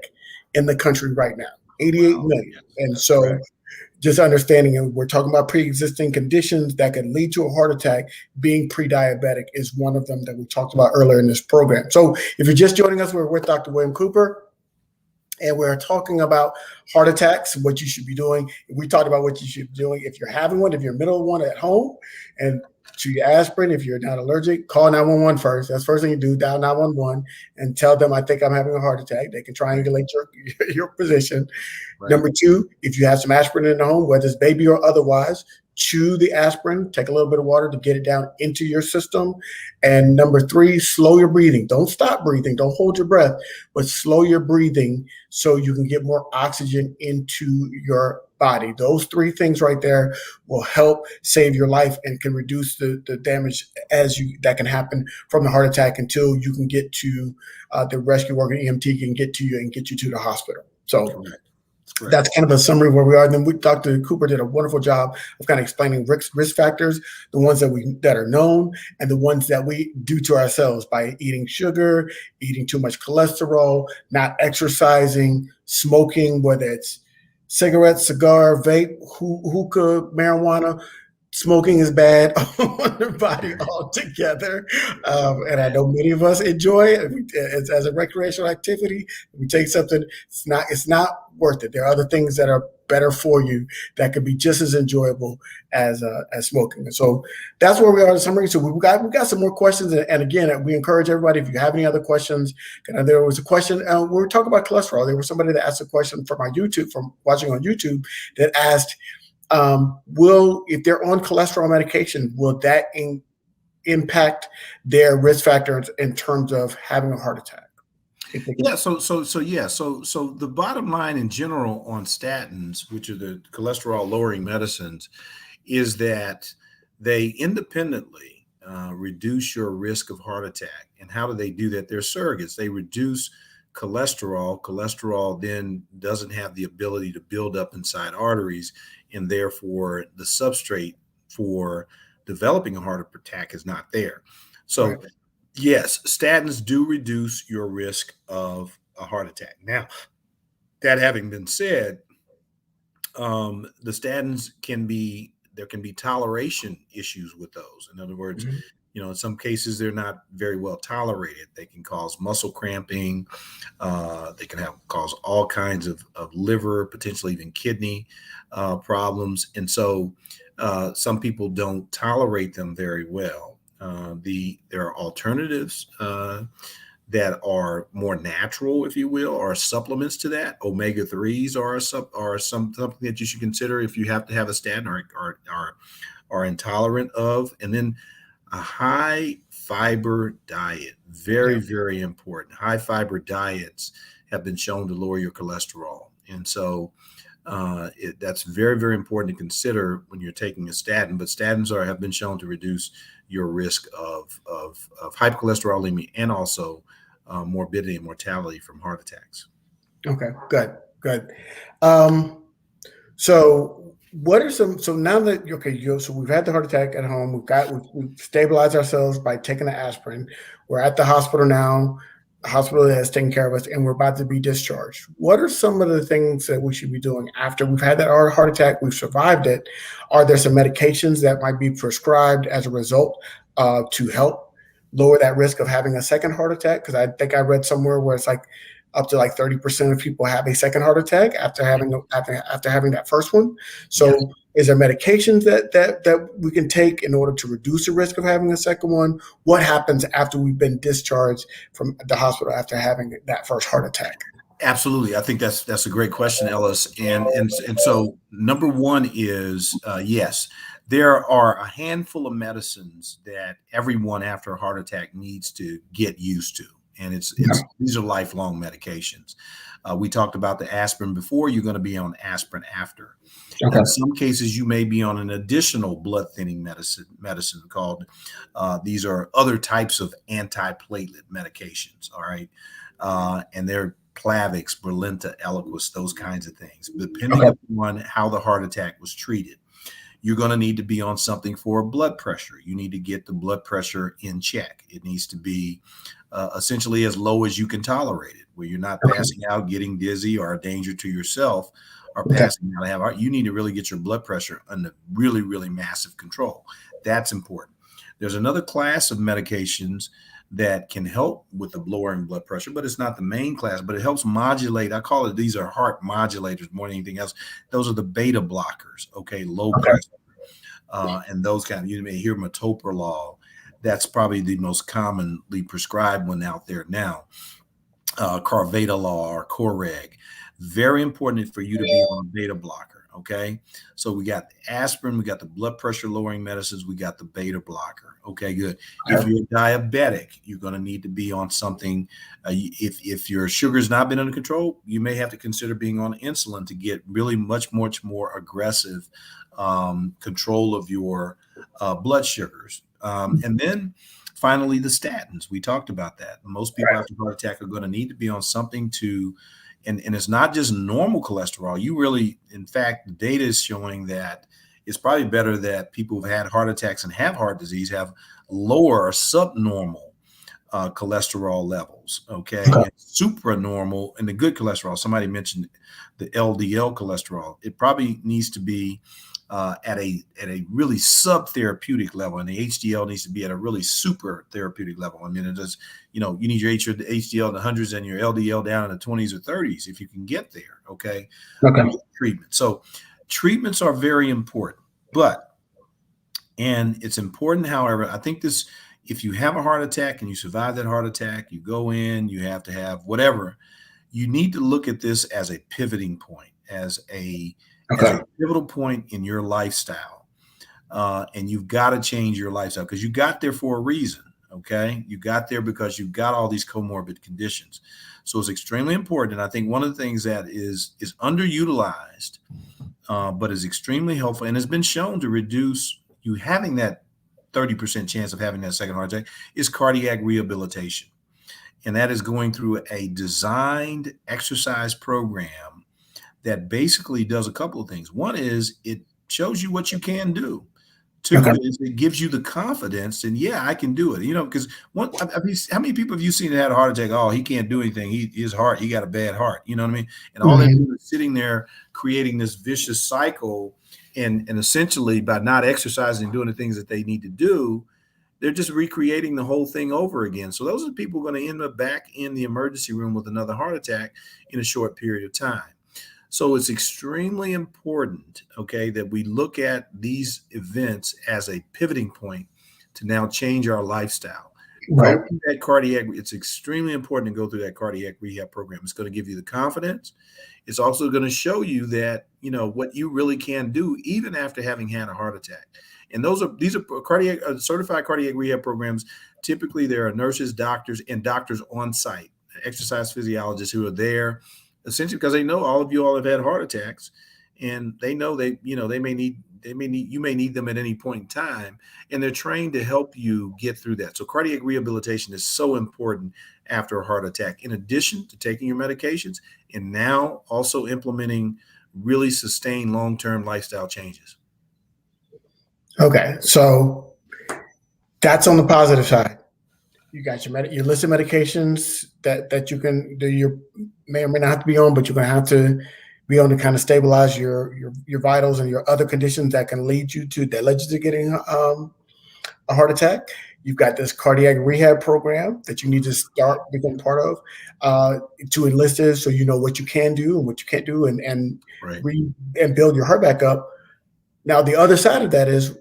in the country right now. 88 Wow. million. Yes, And that's so correct. just understanding, and we're talking about pre-existing conditions that can lead to a heart attack. Being pre-diabetic is one of them that we talked about earlier in this program. So if you're just joining us, we're with Dr. William Cooper, and we're talking about heart attacks, what you should be doing. We talked about what you should be doing if you're having one, if you're middle of one at home, and to your aspirin. If you're not allergic, call 911 first. That's the first thing you do, dial 911 and tell them, I think I'm having a heart attack. They can triangulate your position. Right. Number two, if you have some aspirin in the home, whether it's baby or otherwise, chew the aspirin, take a little bit of water to get it down into your system. And number three, slow your breathing. Don't stop breathing. Don't hold your breath, but slow your breathing so you can get more oxygen into your body. Those three things right there will help save your life and can reduce the damage that can happen from the heart attack until you can get to the rescue worker, EMT can get to you and get you to the hospital. So Correct. that's kind of a summary of where we are. And then Dr. Cooper did a wonderful job of kind of explaining risk factors, the ones that are known and the ones that we do to ourselves by eating sugar, eating too much cholesterol, not exercising, smoking, whether it's cigarettes, cigar, vape, hookah, marijuana. Smoking is bad on the body altogether. And I know many of us enjoy it as a recreational activity. We take something, it's not worth it. There are other things that are better for you that could be just as enjoyable as smoking. And so that's where we are in summary. So we've got some more questions. And again, we encourage everybody, if you have any other questions, there was a question, we were talking about cholesterol. There was somebody that asked a question from watching on YouTube that asked, if they're on cholesterol medication, will that impact their risk factors in terms of having a heart attack? Yeah. So the bottom line in general on statins, which are the cholesterol lowering medicines, is that they independently reduce your risk of heart attack. And how do they do that? They're surrogates. They reduce cholesterol. Cholesterol then doesn't have the ability to build up inside arteries, and therefore the substrate for developing a heart attack is not there. So Right. yes, statins do reduce your risk of a heart attack. Now, that having been said, the statins there can be toleration issues with those. In other words, Mm-hmm. in some cases they're not very well tolerated. They can cause muscle cramping. They can cause all kinds of liver, potentially even kidney problems. And so some people don't tolerate them very well. There are alternatives that are more natural, if you will, or supplements to that. Omega-3s are something that you should consider if you have to have a statin or are intolerant of. And then a high fiber diet, very, very important. High fiber diets have been shown to lower your cholesterol. And so that's very, very important to consider when you're taking a statin. But statins have been shown to reduce your risk of hypercholesterolemia and also morbidity and mortality from heart attacks. Okay, good. So what are so now that so we've had the heart attack at home, we've stabilized ourselves by taking the aspirin. We're at the hospital now. hospital has taken care of us and we're about to be discharged. What are some of the things that we should be doing after we've had that heart attack, we've survived it? Are there some medications that might be prescribed as a result to help lower that risk of having a second heart attack? Because I think I read somewhere where it's like up to like 30% of people have a second heart attack after having that first one. So Yes. is there medications that we can take in order to reduce the risk of having a second one? What happens after we've been discharged from the hospital after having that first heart attack? Absolutely. I think that's a great question, Ellis. And so number one is yes, there are a handful of medicines that everyone after a heart attack needs to get used to. And it's these are lifelong medications. We talked about the aspirin before. You're going to be on aspirin after. Okay. In some cases, you may be on an additional blood thinning medicine called. These are other types of antiplatelet medications. All right, and they're Plavix, Brilinta, Eliquis, those kinds of things. Depending upon how the heart attack was treated, you're going to need to be on something for blood pressure. You need to get the blood pressure in check. It needs to be essentially as low as you can tolerate it, where you're not passing out, getting dizzy, or a danger to yourself, or passing out. You need to really get your blood pressure under really, really massive control. That's important. There's another class of medications that can help with the lowering blood pressure, but it's not the main class, but it helps modulate. I call it, these are heart modulators more than anything else. Those are the beta blockers, okay, low pressure. And those kind of, you may hear metoprolol. That's probably the most commonly prescribed one out there now. Carvedilol or Coreg. Very important for you to be on a beta blocker. Okay. So we got aspirin, we got the blood pressure lowering medicines, we got the beta blocker. Okay, good. If you're diabetic, you're going to need to be on something. If your sugar's not been under control, you may have to consider being on insulin to get really much more aggressive control of your blood sugars. And then finally, the statins. We talked about that. Most people after heart attack are going to need to be on something to, and it's not just normal cholesterol. You really, in fact, the data is showing that it's probably better that people who've had heart attacks and have heart disease have lower or subnormal cholesterol levels, okay? And supranormal and the good cholesterol. Somebody mentioned the LDL cholesterol. It probably needs to be at a really sub-therapeutic level, and the HDL needs to be at a really super therapeutic level. I mean, it does, you need your HDL in the hundreds and your LDL down in the 20s or 30s if you can get there, okay? Treatment. So treatments are very important, and it's important, however, I think this, if you have a heart attack and you survive that heart attack, you go in, you have to have whatever, you need to look at this as a pivoting point, as a pivotal point in your lifestyle. And you've got to change your lifestyle because you got there for a reason. Okay. You got there because you've got all these comorbid conditions. So it's extremely important. And I think one of the things that is underutilized, but is extremely helpful and has been shown to reduce you having that 30% chance of having that second heart attack is cardiac rehabilitation. And that is going through a designed exercise program that basically does a couple of things. One is it shows you what you can do. Two is it gives you the confidence, and yeah, I can do it. Because how many people have you seen that had a heart attack? Oh, he can't do anything. He got a bad heart. You know what I mean? And all they're doing is sitting there creating this vicious cycle, and essentially by not exercising and doing the things that they need to do, they're just recreating the whole thing over again. So those are the people going to end up back in the emergency room with another heart attack in a short period of time. So it's extremely important, okay, that we look at these events as a pivoting point to now change our lifestyle. Go through that cardiac. It's extremely important to go through that cardiac rehab program. It's going to give you the confidence. It's also going to show you that, what you really can do even after having had a heart attack. And these are certified cardiac rehab programs. Typically, there are nurses, doctors, and doctors on site, exercise physiologists who are there essentially because they know all of you all have had heart attacks, and they know you may need them at any point in time, and they're trained to help you get through that. So cardiac rehabilitation is so important after a heart attack, in addition to taking your medications and now also implementing really sustained long-term lifestyle changes. Okay, so that's on the positive side. You got your list of medications that you can do. You may or may not have to be on, but you're going to have to be on to kind of stabilize your vitals and your other conditions that can lead you to getting a heart attack. You've got this cardiac rehab program that you need to start becoming part of to enlist it, so you know what you can do and what you can't do, Right. and build your heart back up. Now, the other side of that is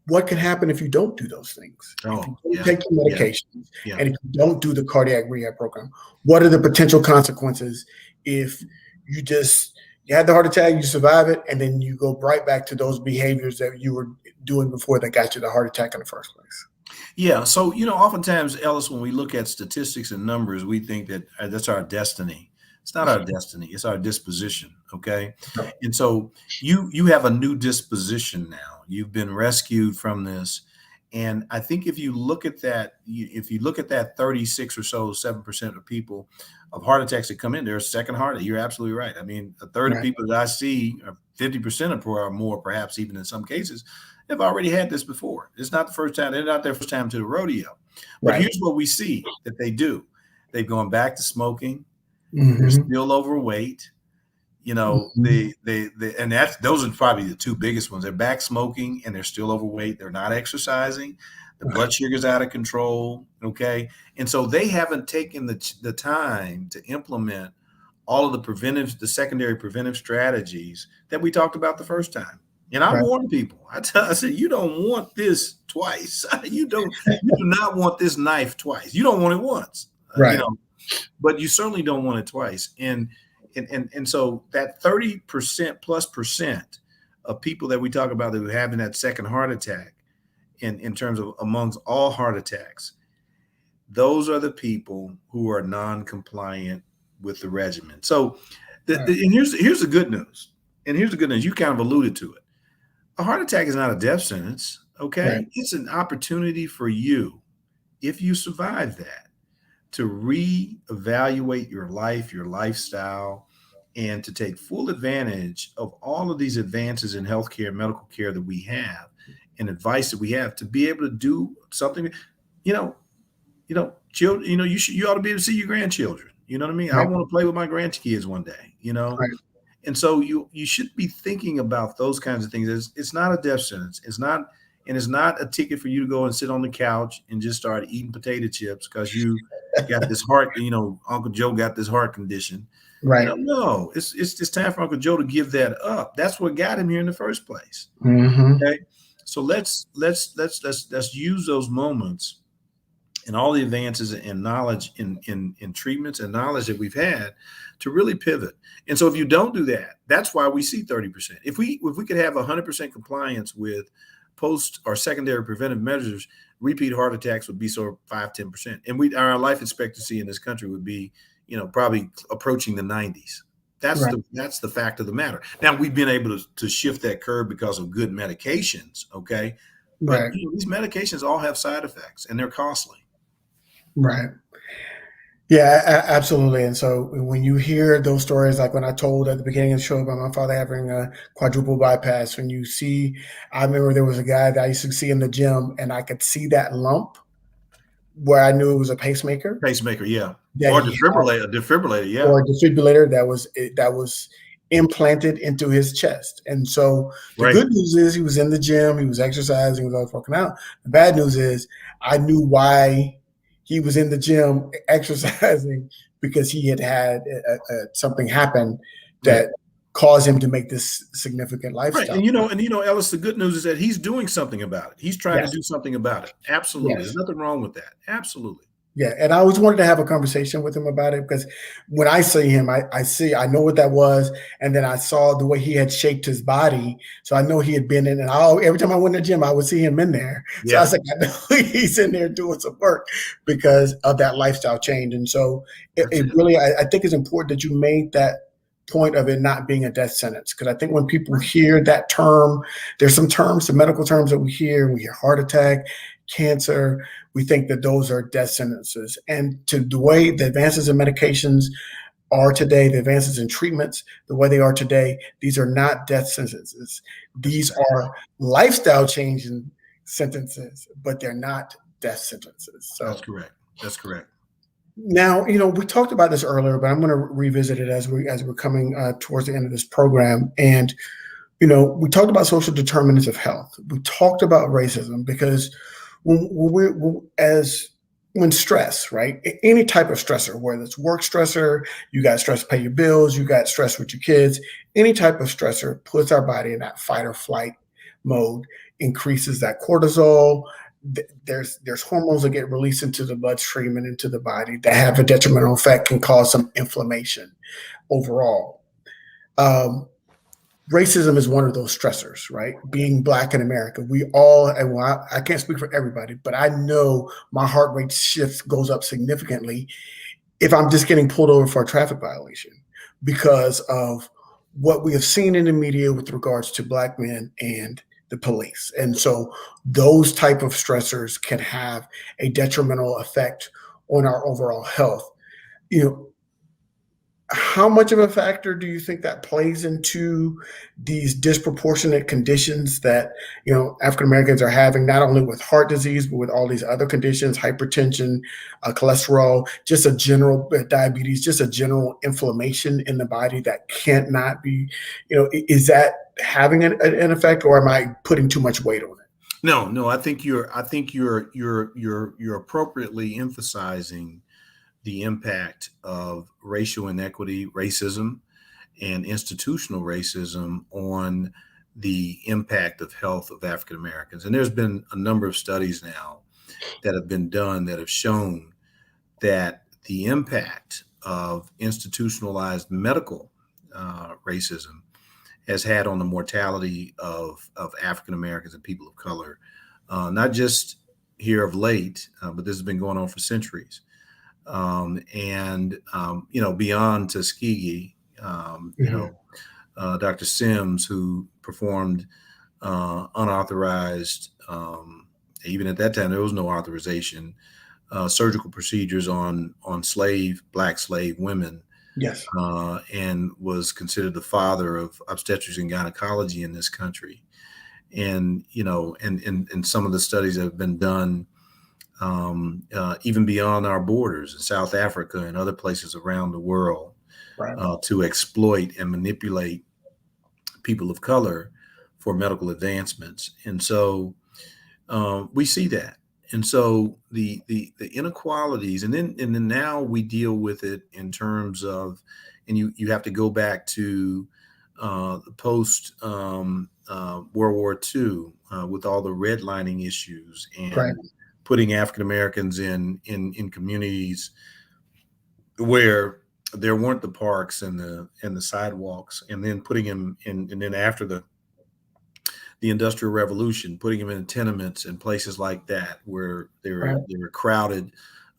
what can happen if you don't do those things? If you Oh, don't yeah. take your Yeah. medications Yeah. and if you don't do the cardiac rehab program, what are the potential consequences if you had the heart attack, you survive it, and then you go right back to those behaviors that you were doing before that got you the heart attack in the first place? Yeah. So, oftentimes, Ellis, when we look at statistics and numbers, we think that that's our destiny. It's not our destiny, it's our disposition. Okay. And so you have a new disposition now. You've been rescued from this. And I think if you look at that, if you look at that 36 or so, 7% of people of heart attacks that come in, they're second heart. You're absolutely right. I mean, a third of Right, people that I see, or 50% or more, perhaps even in some cases, have already had this before. It's not the first time. They're not their first time to the rodeo. But right. here's what we see that they do. They've gone back to smoking. They're Mhm, still overweight. mhm. And those are probably the two biggest ones. They're back smoking and they're still overweight. They're not exercising. The blood sugar's out of control. Okay. And so they haven't taken the time to implement all of the secondary preventive strategies that we talked about the first time. And I Right, warn people, I said, you don't want this twice. You do not want this knife twice. You don't want it once, right, but you certainly don't want it twice. And so that 30% plus percent of people that we talk about that are having that second heart attack in terms of amongst all heart attacks, those are the people who are non-compliant with the regimen. So, right, and here's the good news. And here's the good news. You kind of alluded to it. A heart attack is not a death sentence. right, Okay, it's an opportunity for you, if you survive that, to reevaluate your life, your lifestyle, and to take full advantage of all of these advances in healthcare, medical care that we have, and advice that we have to be able to do something. You know, children. You ought to be able to see your grandchildren. You know what I mean? I right, want to play with my grandkids one day. right, And so you should be thinking about those kinds of things. It's not a death sentence. It's not a ticket for you to go and sit on the couch and just start eating potato chips because you got this heart. Uncle Joe got this heart condition. right. No, it's time for Uncle Joe to give that up. That's what got him here in the first place. Mhm. Okay, so let's use those moments and all the advances in knowledge in treatments and knowledge that we've had to really pivot. And so if you don't do that, that's why we see 30%. If we could have 100% compliance with post or secondary preventive measures, repeat heart attacks would be sort of 5-10%. And our life expectancy in this country would be, probably approaching the 90s. That's Right, the fact of the matter. Now we've been able to shift that curve because of good medications, okay? But right, these medications all have side effects and they're costly. right. Yeah, absolutely. And so when you hear those stories, like when I told at the beginning of the show about my father having a quadruple bypass, when you see, I remember there was a guy that I used to see in the gym, and I could see that lump where I knew it was a pacemaker Pacemaker, yeah, that or he had, defibrillator, yeah, or a defibrillator that was implanted into his chest. And so the right. good news is he was in the gym, he was exercising, he was always working out. The bad news is I knew why he was in the gym exercising, because he had something happen Yeah, that caused him to make this significant right. lifestyle. Ellis, the good news is that he's doing something about it. He's trying to Yes, do something about it. Absolutely, there's yes. nothing wrong with that. Absolutely, Yeah, and I always wanted to have a conversation with him about it, because when I see him, I know what that was, and then I saw the way he had shaped his body, so I know he had been in. And every time I went to the gym, I would see him in there. So I yeah, was like, I know he's in there doing some work because of that lifestyle change. And so that's it it. really, I think it's important that you made that point of it not being a death sentence, because I think when people Right. hear that term, there's some terms, some medical terms that we hear. We hear heart attack, cancer, we think that those are death sentences. And to the way the advances in medications are today, the advances in treatments, the way they are today, these are not death sentences. That's These exactly are lifestyle changing sentences, but they're not death sentences. That's So correct. That's correct. now, we talked about this earlier, but I'm going to revisit it as we're coming towards the end of this program. And we talked about social determinants of health. We talked about racism because when stress, right? Any type of stressor, whether it's work stressor, you got stress to pay your bills, you got stress with your kids, any type of stressor puts our body in that fight or flight mode, increases that cortisol. There's hormones that get released into the bloodstream and into the body that have a detrimental effect, can cause some inflammation overall. Um, Racism is one of those stressors, right? Being black in America, we all, and well, I can't speak for everybody, but I know my heart rate shift goes up significantly if I'm just getting pulled over for a traffic violation because of what we have seen in the media with regards to black men and the police. And so those type of stressors can have a detrimental effect on our overall health. You know, how much of a factor do you think that plays into these disproportionate conditions that African Americans are having, not only with heart disease but with all these other conditions, hypertension, cholesterol, just a general diabetes, just a general inflammation in the body that can't not be, is that having an effect, or am I putting too much weight on it? No, I think you're appropriately emphasizing the impact of racial inequity, racism, and institutional racism on the impact of health of African Americans. And there's been a number of studies now that have been done that have shown that the impact of institutionalized medical racism has had on the mortality of African Americans and people of color, not just here of late, but this has been going on for centuries. Beyond Tuskegee, Mhm. Dr. Sims, who performed unauthorized, even at that time, there was no authorization, surgical procedures on black slave women, Yes. and was considered the father of obstetrics and gynecology in this country. And, and some of the studies that have been done even beyond our borders in South Africa and other places around the world, Right. to exploit and manipulate people of color for medical advancements. And so we see that. And so the inequalities, and then now we deal with it in terms of, and you have to go back to the post World War II, with all the redlining issues Right. and putting African Americans in communities where there weren't the parks and the sidewalks, and then putting them in, and then after the Industrial Revolution, putting them in tenements and places like that where Right. they were crowded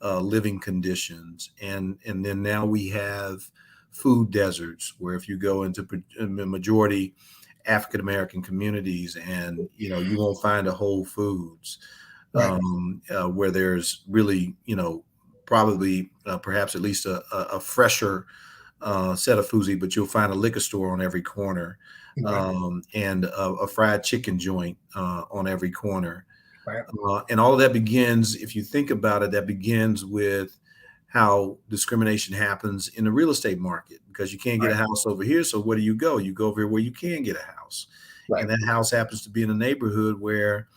living conditions, and then now we have food deserts where if you go into the majority African American communities, and you won't find a Whole Foods, Right. where there's really, probably perhaps at least a fresher set of foods, but you'll find a liquor store on every corner, Right. and a fried chicken joint on every corner. Right. And all of that begins, if you think about it, that begins with how discrimination happens in the real estate market, because you can't get a Right. house over here. So where do you go? You go over here where you can get a house. Right. And that house happens to be in a neighborhood where,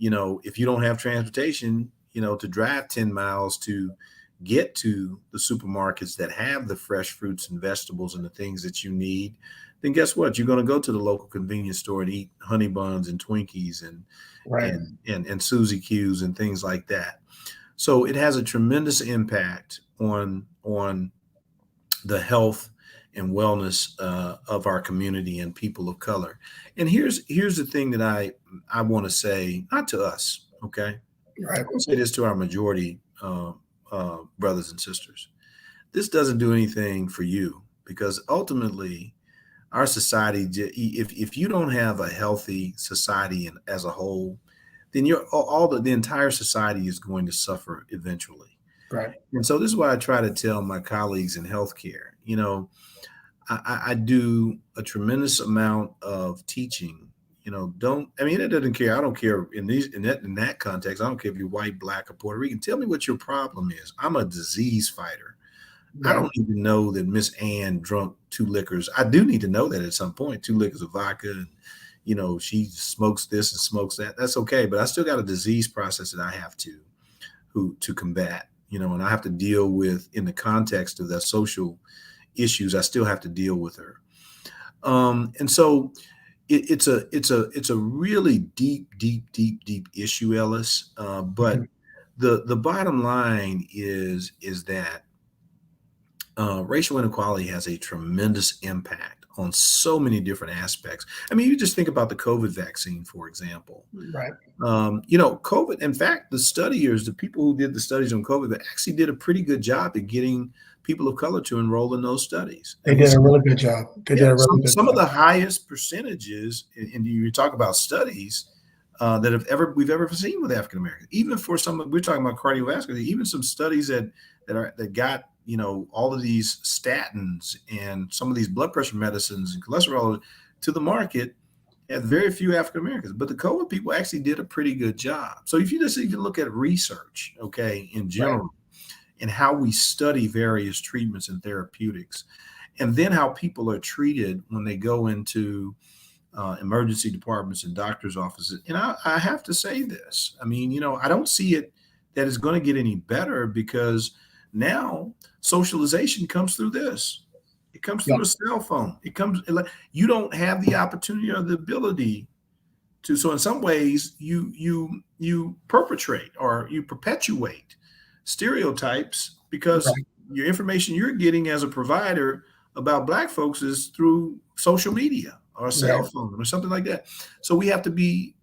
if you don't have transportation, to drive 10 miles to get to the supermarkets that have the fresh fruits and vegetables and the things that you need, then guess what? You're going to go to the local convenience store and eat honey buns and Twinkies and Right. and Suzy Q's and things like that. So it has a tremendous impact on the health and wellness of our community and people of color. And here's the thing that I want to say, not to us, okay? I Right. want to say this to our majority brothers and sisters. This doesn't do anything for you, because ultimately our society, if you don't have a healthy society and as a whole, then the entire society is going to suffer eventually. Right. And so this is why I try to tell my colleagues in healthcare, I do a tremendous amount of teaching, don't, I mean, it doesn't care. I don't care in that context. I don't care if you're white, black, or Puerto Rican. Tell me what your problem is. I'm a disease fighter. I Right. don't even know that Miss Ann drunk 2 liquors. I do need to know that at some point, 2 liquors of vodka, and she smokes this and smokes that. That's okay, but I still got a disease process that I have to combat. And I have to deal with, in the context of the social issues. I still have to deal with her. And so it's a really deep, deep, deep, deep issue, Ellis. But Mhm. the bottom line is that racial inequality has a tremendous impact on so many different aspects. I mean, you just think about the COVID vaccine, for example. Right. COVID, in fact, the people who did the studies on COVID, they actually did a pretty good job at getting people of color to enroll in those studies. I They mean, did a really good job. They yeah, did a really some good some of job. the highest percentages, and you talk about studies that we've ever seen with African Americans. Even for we're talking about cardiovascular. Even some studies that got all of these statins and some of these blood pressure medicines and cholesterol to the market had very few African Americans. But the COVID people actually did a pretty good job. So if you just even look at research, okay, in Right. general, and how we study various treatments and therapeutics, and then how people are treated when they go into emergency departments and doctors' offices. And I have to say this. I mean, I don't see it that it's going to get any better, because now socialization comes through this. It comes Yeah. through a cell phone. You don't have the opportunity or the ability to. So in some ways, you perpetrate or you perpetuate stereotypes, because Right. your information you're getting as a provider about black folks is through social media or a cell Right. phone or something like that. So we have to be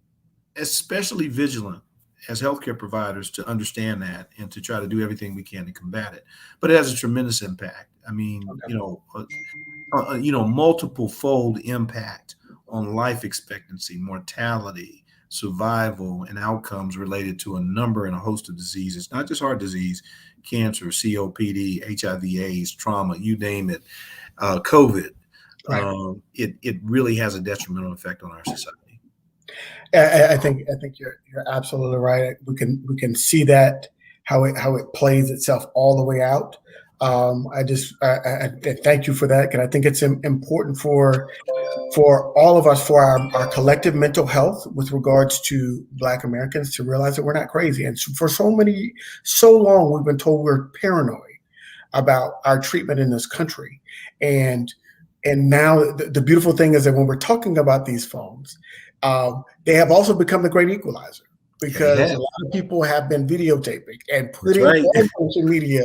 especially vigilant as healthcare providers to understand that and to try to do everything we can to combat it. But it has a tremendous impact. I mean, Okay. multiple fold impact on life expectancy, mortality, survival, and outcomes related to a number and a host of diseases, not just heart disease, cancer, COPD, HIV/AIDS, trauma, you name it, COVID. Right. It really has a detrimental effect on our society. I think you're absolutely right. We can see that how it plays itself all the way out. I thank you for that, because I think it's important for all of us, for our collective mental health with regards to Black Americans, to realize that we're not crazy. And for so long, we've been told we're paranoid about our treatment in this country. And now the beautiful thing is that when we're talking about these phones, they have also become the great equalizer, Yeah, they because a have. lot of people have been videotaping and That's putting right. on social media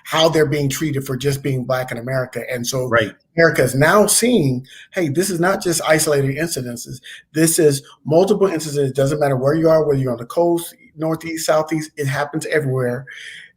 how they're being treated for just being Black in America. And so Right. America is now seeing, hey, this is not just isolated incidences. This is multiple instances. It doesn't matter where you are, whether you're on the coast, northeast, southeast, it happens everywhere.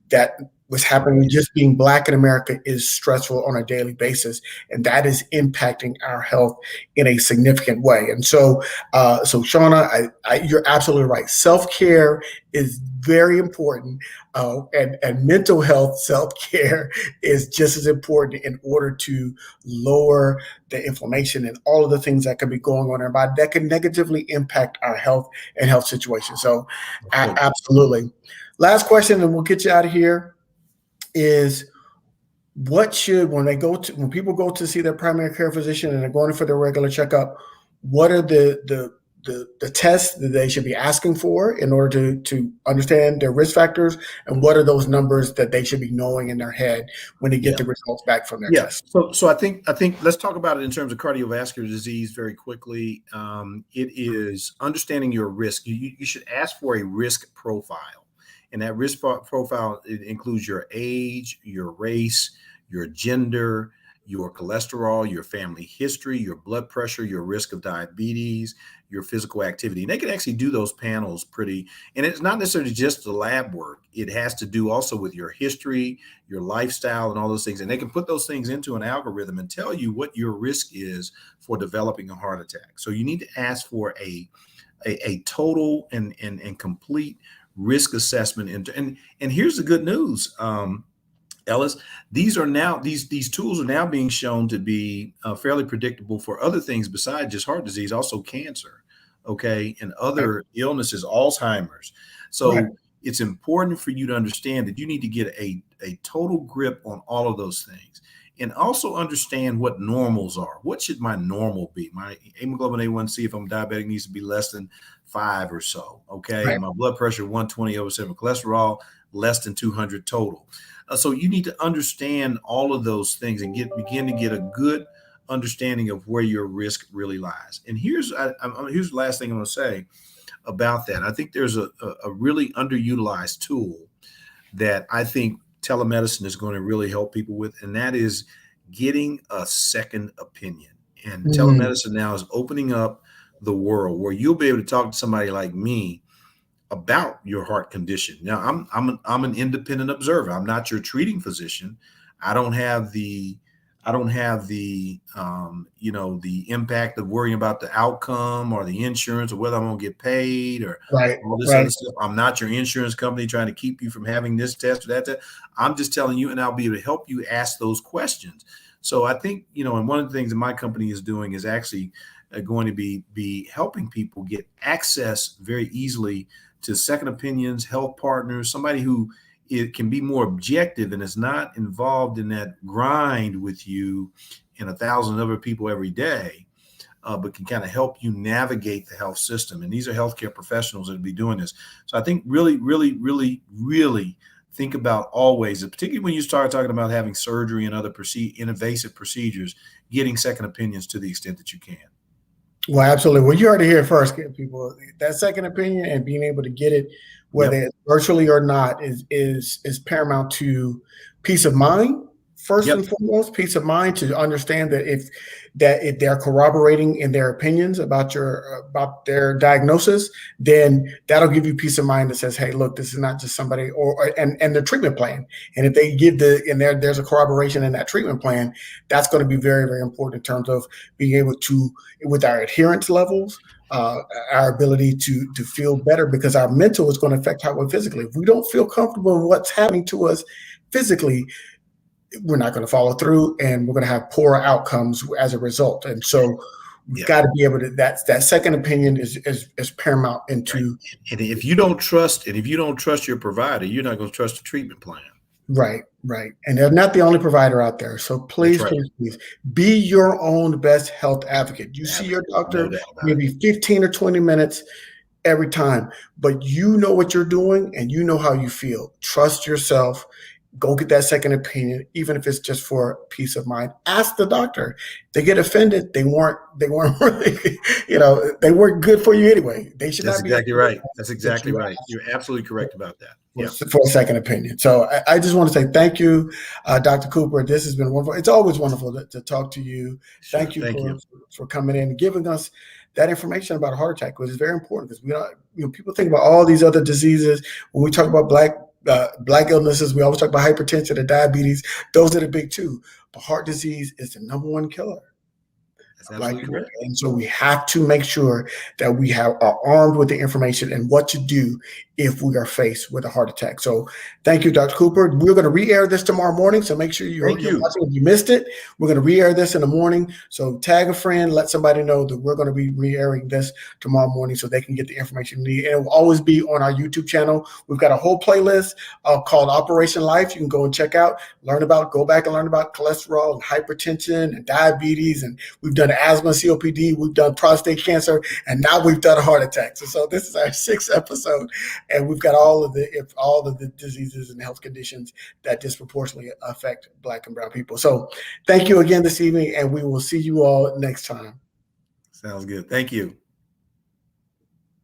That was happening, just being Black in America is stressful on a daily basis, and that is impacting our health in a significant way. And so Shauna, you're absolutely right. Self care is very important, and mental health self care is just as important in order to lower the inflammation and all of the things that can be going on in our body that can negatively impact our health and health situation. So, Of course. absolutely. Last question, and we'll get you out of here, is when people go to see their primary care physician and they're going for their regular checkup, what are the tests that they should be asking for in order to understand their risk factors, and what are those numbers that they should be knowing in their head when they get Yeah. the results back from their Yeah. test? So I think let's talk about it in terms of cardiovascular disease very quickly. It is understanding your risk. You should ask for a risk profile, and that profile, it includes your age, your race, your gender, your cholesterol, your family history, your blood pressure, your risk of diabetes, your physical activity. And they can actually do those panels pretty. And it's not necessarily just the lab work. It has to do also with your history, your lifestyle, and all those things. And they can put those things into an algorithm and tell you what your risk is for developing a heart attack. So you need to ask for a total and complete risk assessment. And here's the good news, Ellis. These tools are now being shown to be fairly predictable for other things besides just heart disease, also cancer. okay, and Right. other illnesses, Alzheimer's. Right. So it's important for you to understand that you need to get a total grip on all of those things, and also understand what normals are. What should my normal be? My hemoglobin A1C, if I'm diabetic, needs to be less than 5 or so, okay? Right. And my blood pressure 120/7, cholesterol less than 200 total. So you need to understand all of those things and begin to get a good understanding of where your risk really lies. And here's the last thing I'm going to say about that. I think there's a really underutilized tool that I think telemedicine is going to really help people with, and that is getting a second opinion. And Mm, telemedicine now is opening up the world where you'll be able to talk to somebody like me about your heart condition. Now, I'm an independent observer. I'm not your treating physician. I don't have the the impact of worrying about the outcome or the insurance or whether I'm gonna get paid or right. all this other Right. stuff. I'm not your insurance company trying to keep you from having this test or that test. I'm just telling you, and I'll be able to help you ask those questions. So I think, and one of the things that my company is doing is actually going to be helping people get access very easily to second opinions, health partners, somebody who it can be more objective and is not involved in that grind with you and 1,000 other people every day, but can kind of help you navigate the health system. And these are healthcare professionals that will be doing this. So I think really, really, really, really think about always, particularly when you start talking about having surgery and other invasive procedures, getting second opinions to the extent that you can. Well, absolutely. Well, you heard it here first, people. That second opinion and being able to get it, whether Yep. it's virtually or not, is paramount to peace of mind. First Yep. and foremost, peace of mind to understand that if they're corroborating in their opinions about their diagnosis, then that'll give you peace of mind that says, "Hey, look, this is not just somebody," and the treatment plan. And if they give there's a corroboration in that treatment plan, that's going to be very, very important in terms of being able to, with our adherence levels, our ability to feel better, because our mental is going to affect how we're physically. If we don't feel comfortable in what's happening to us physically, we're not going to follow through, and we're going to have poor outcomes as a result. And so we've Yeah. got to be able to, that second opinion is paramount Right. into. And if you don't trust your provider, you're not going to trust the treatment plan. Right. And they're not the only provider out there. So That's please, right. please, please be your own best health advocate. You see your No doctor doubt about it. maybe 15 or 20 minutes every time, but you know what you're doing and you know how you feel. Trust yourself. Go get that second opinion, even if it's just for peace of mind. Ask the doctor. They get offended. They weren't really, they weren't good for you anyway. They should That's not be exactly offended right. That's that exactly you right. You're absolutely correct about that. Yeah. for a second opinion. So I just want to say thank you, Dr. Cooper. This has been wonderful. It's always wonderful to talk to you. Sure. Thank you Thank you. for coming in and giving us that information about a heart attack, which is very important, because people think about all these other diseases. When we talk about black illnesses, we always talk about hypertension and diabetes. Those are the big two. But heart disease is the number one killer. That's Black absolutely people. correct. And so we have to make sure that we are armed with the information and what to do if we are faced with a heart attack. So thank you, Dr. Cooper. We're going to re-air this tomorrow morning, so make sure you're Thank you. watching. If you missed it, we're going to re-air this in the morning. So tag a friend, let somebody know that we're going to be re-airing this tomorrow morning so they can get the information they need. And it will always be on our YouTube channel. We've got a whole playlist called Operation Life. You can go and check out, go back and learn about cholesterol and hypertension and diabetes. And we've done asthma, COPD, we've done prostate cancer, and now we've done heart attacks. So this is our 6th episode, and we've got all of the diseases and health conditions that disproportionately affect Black and brown people. So thank you again this evening, and we will see you all next time. Sounds good. Thank you.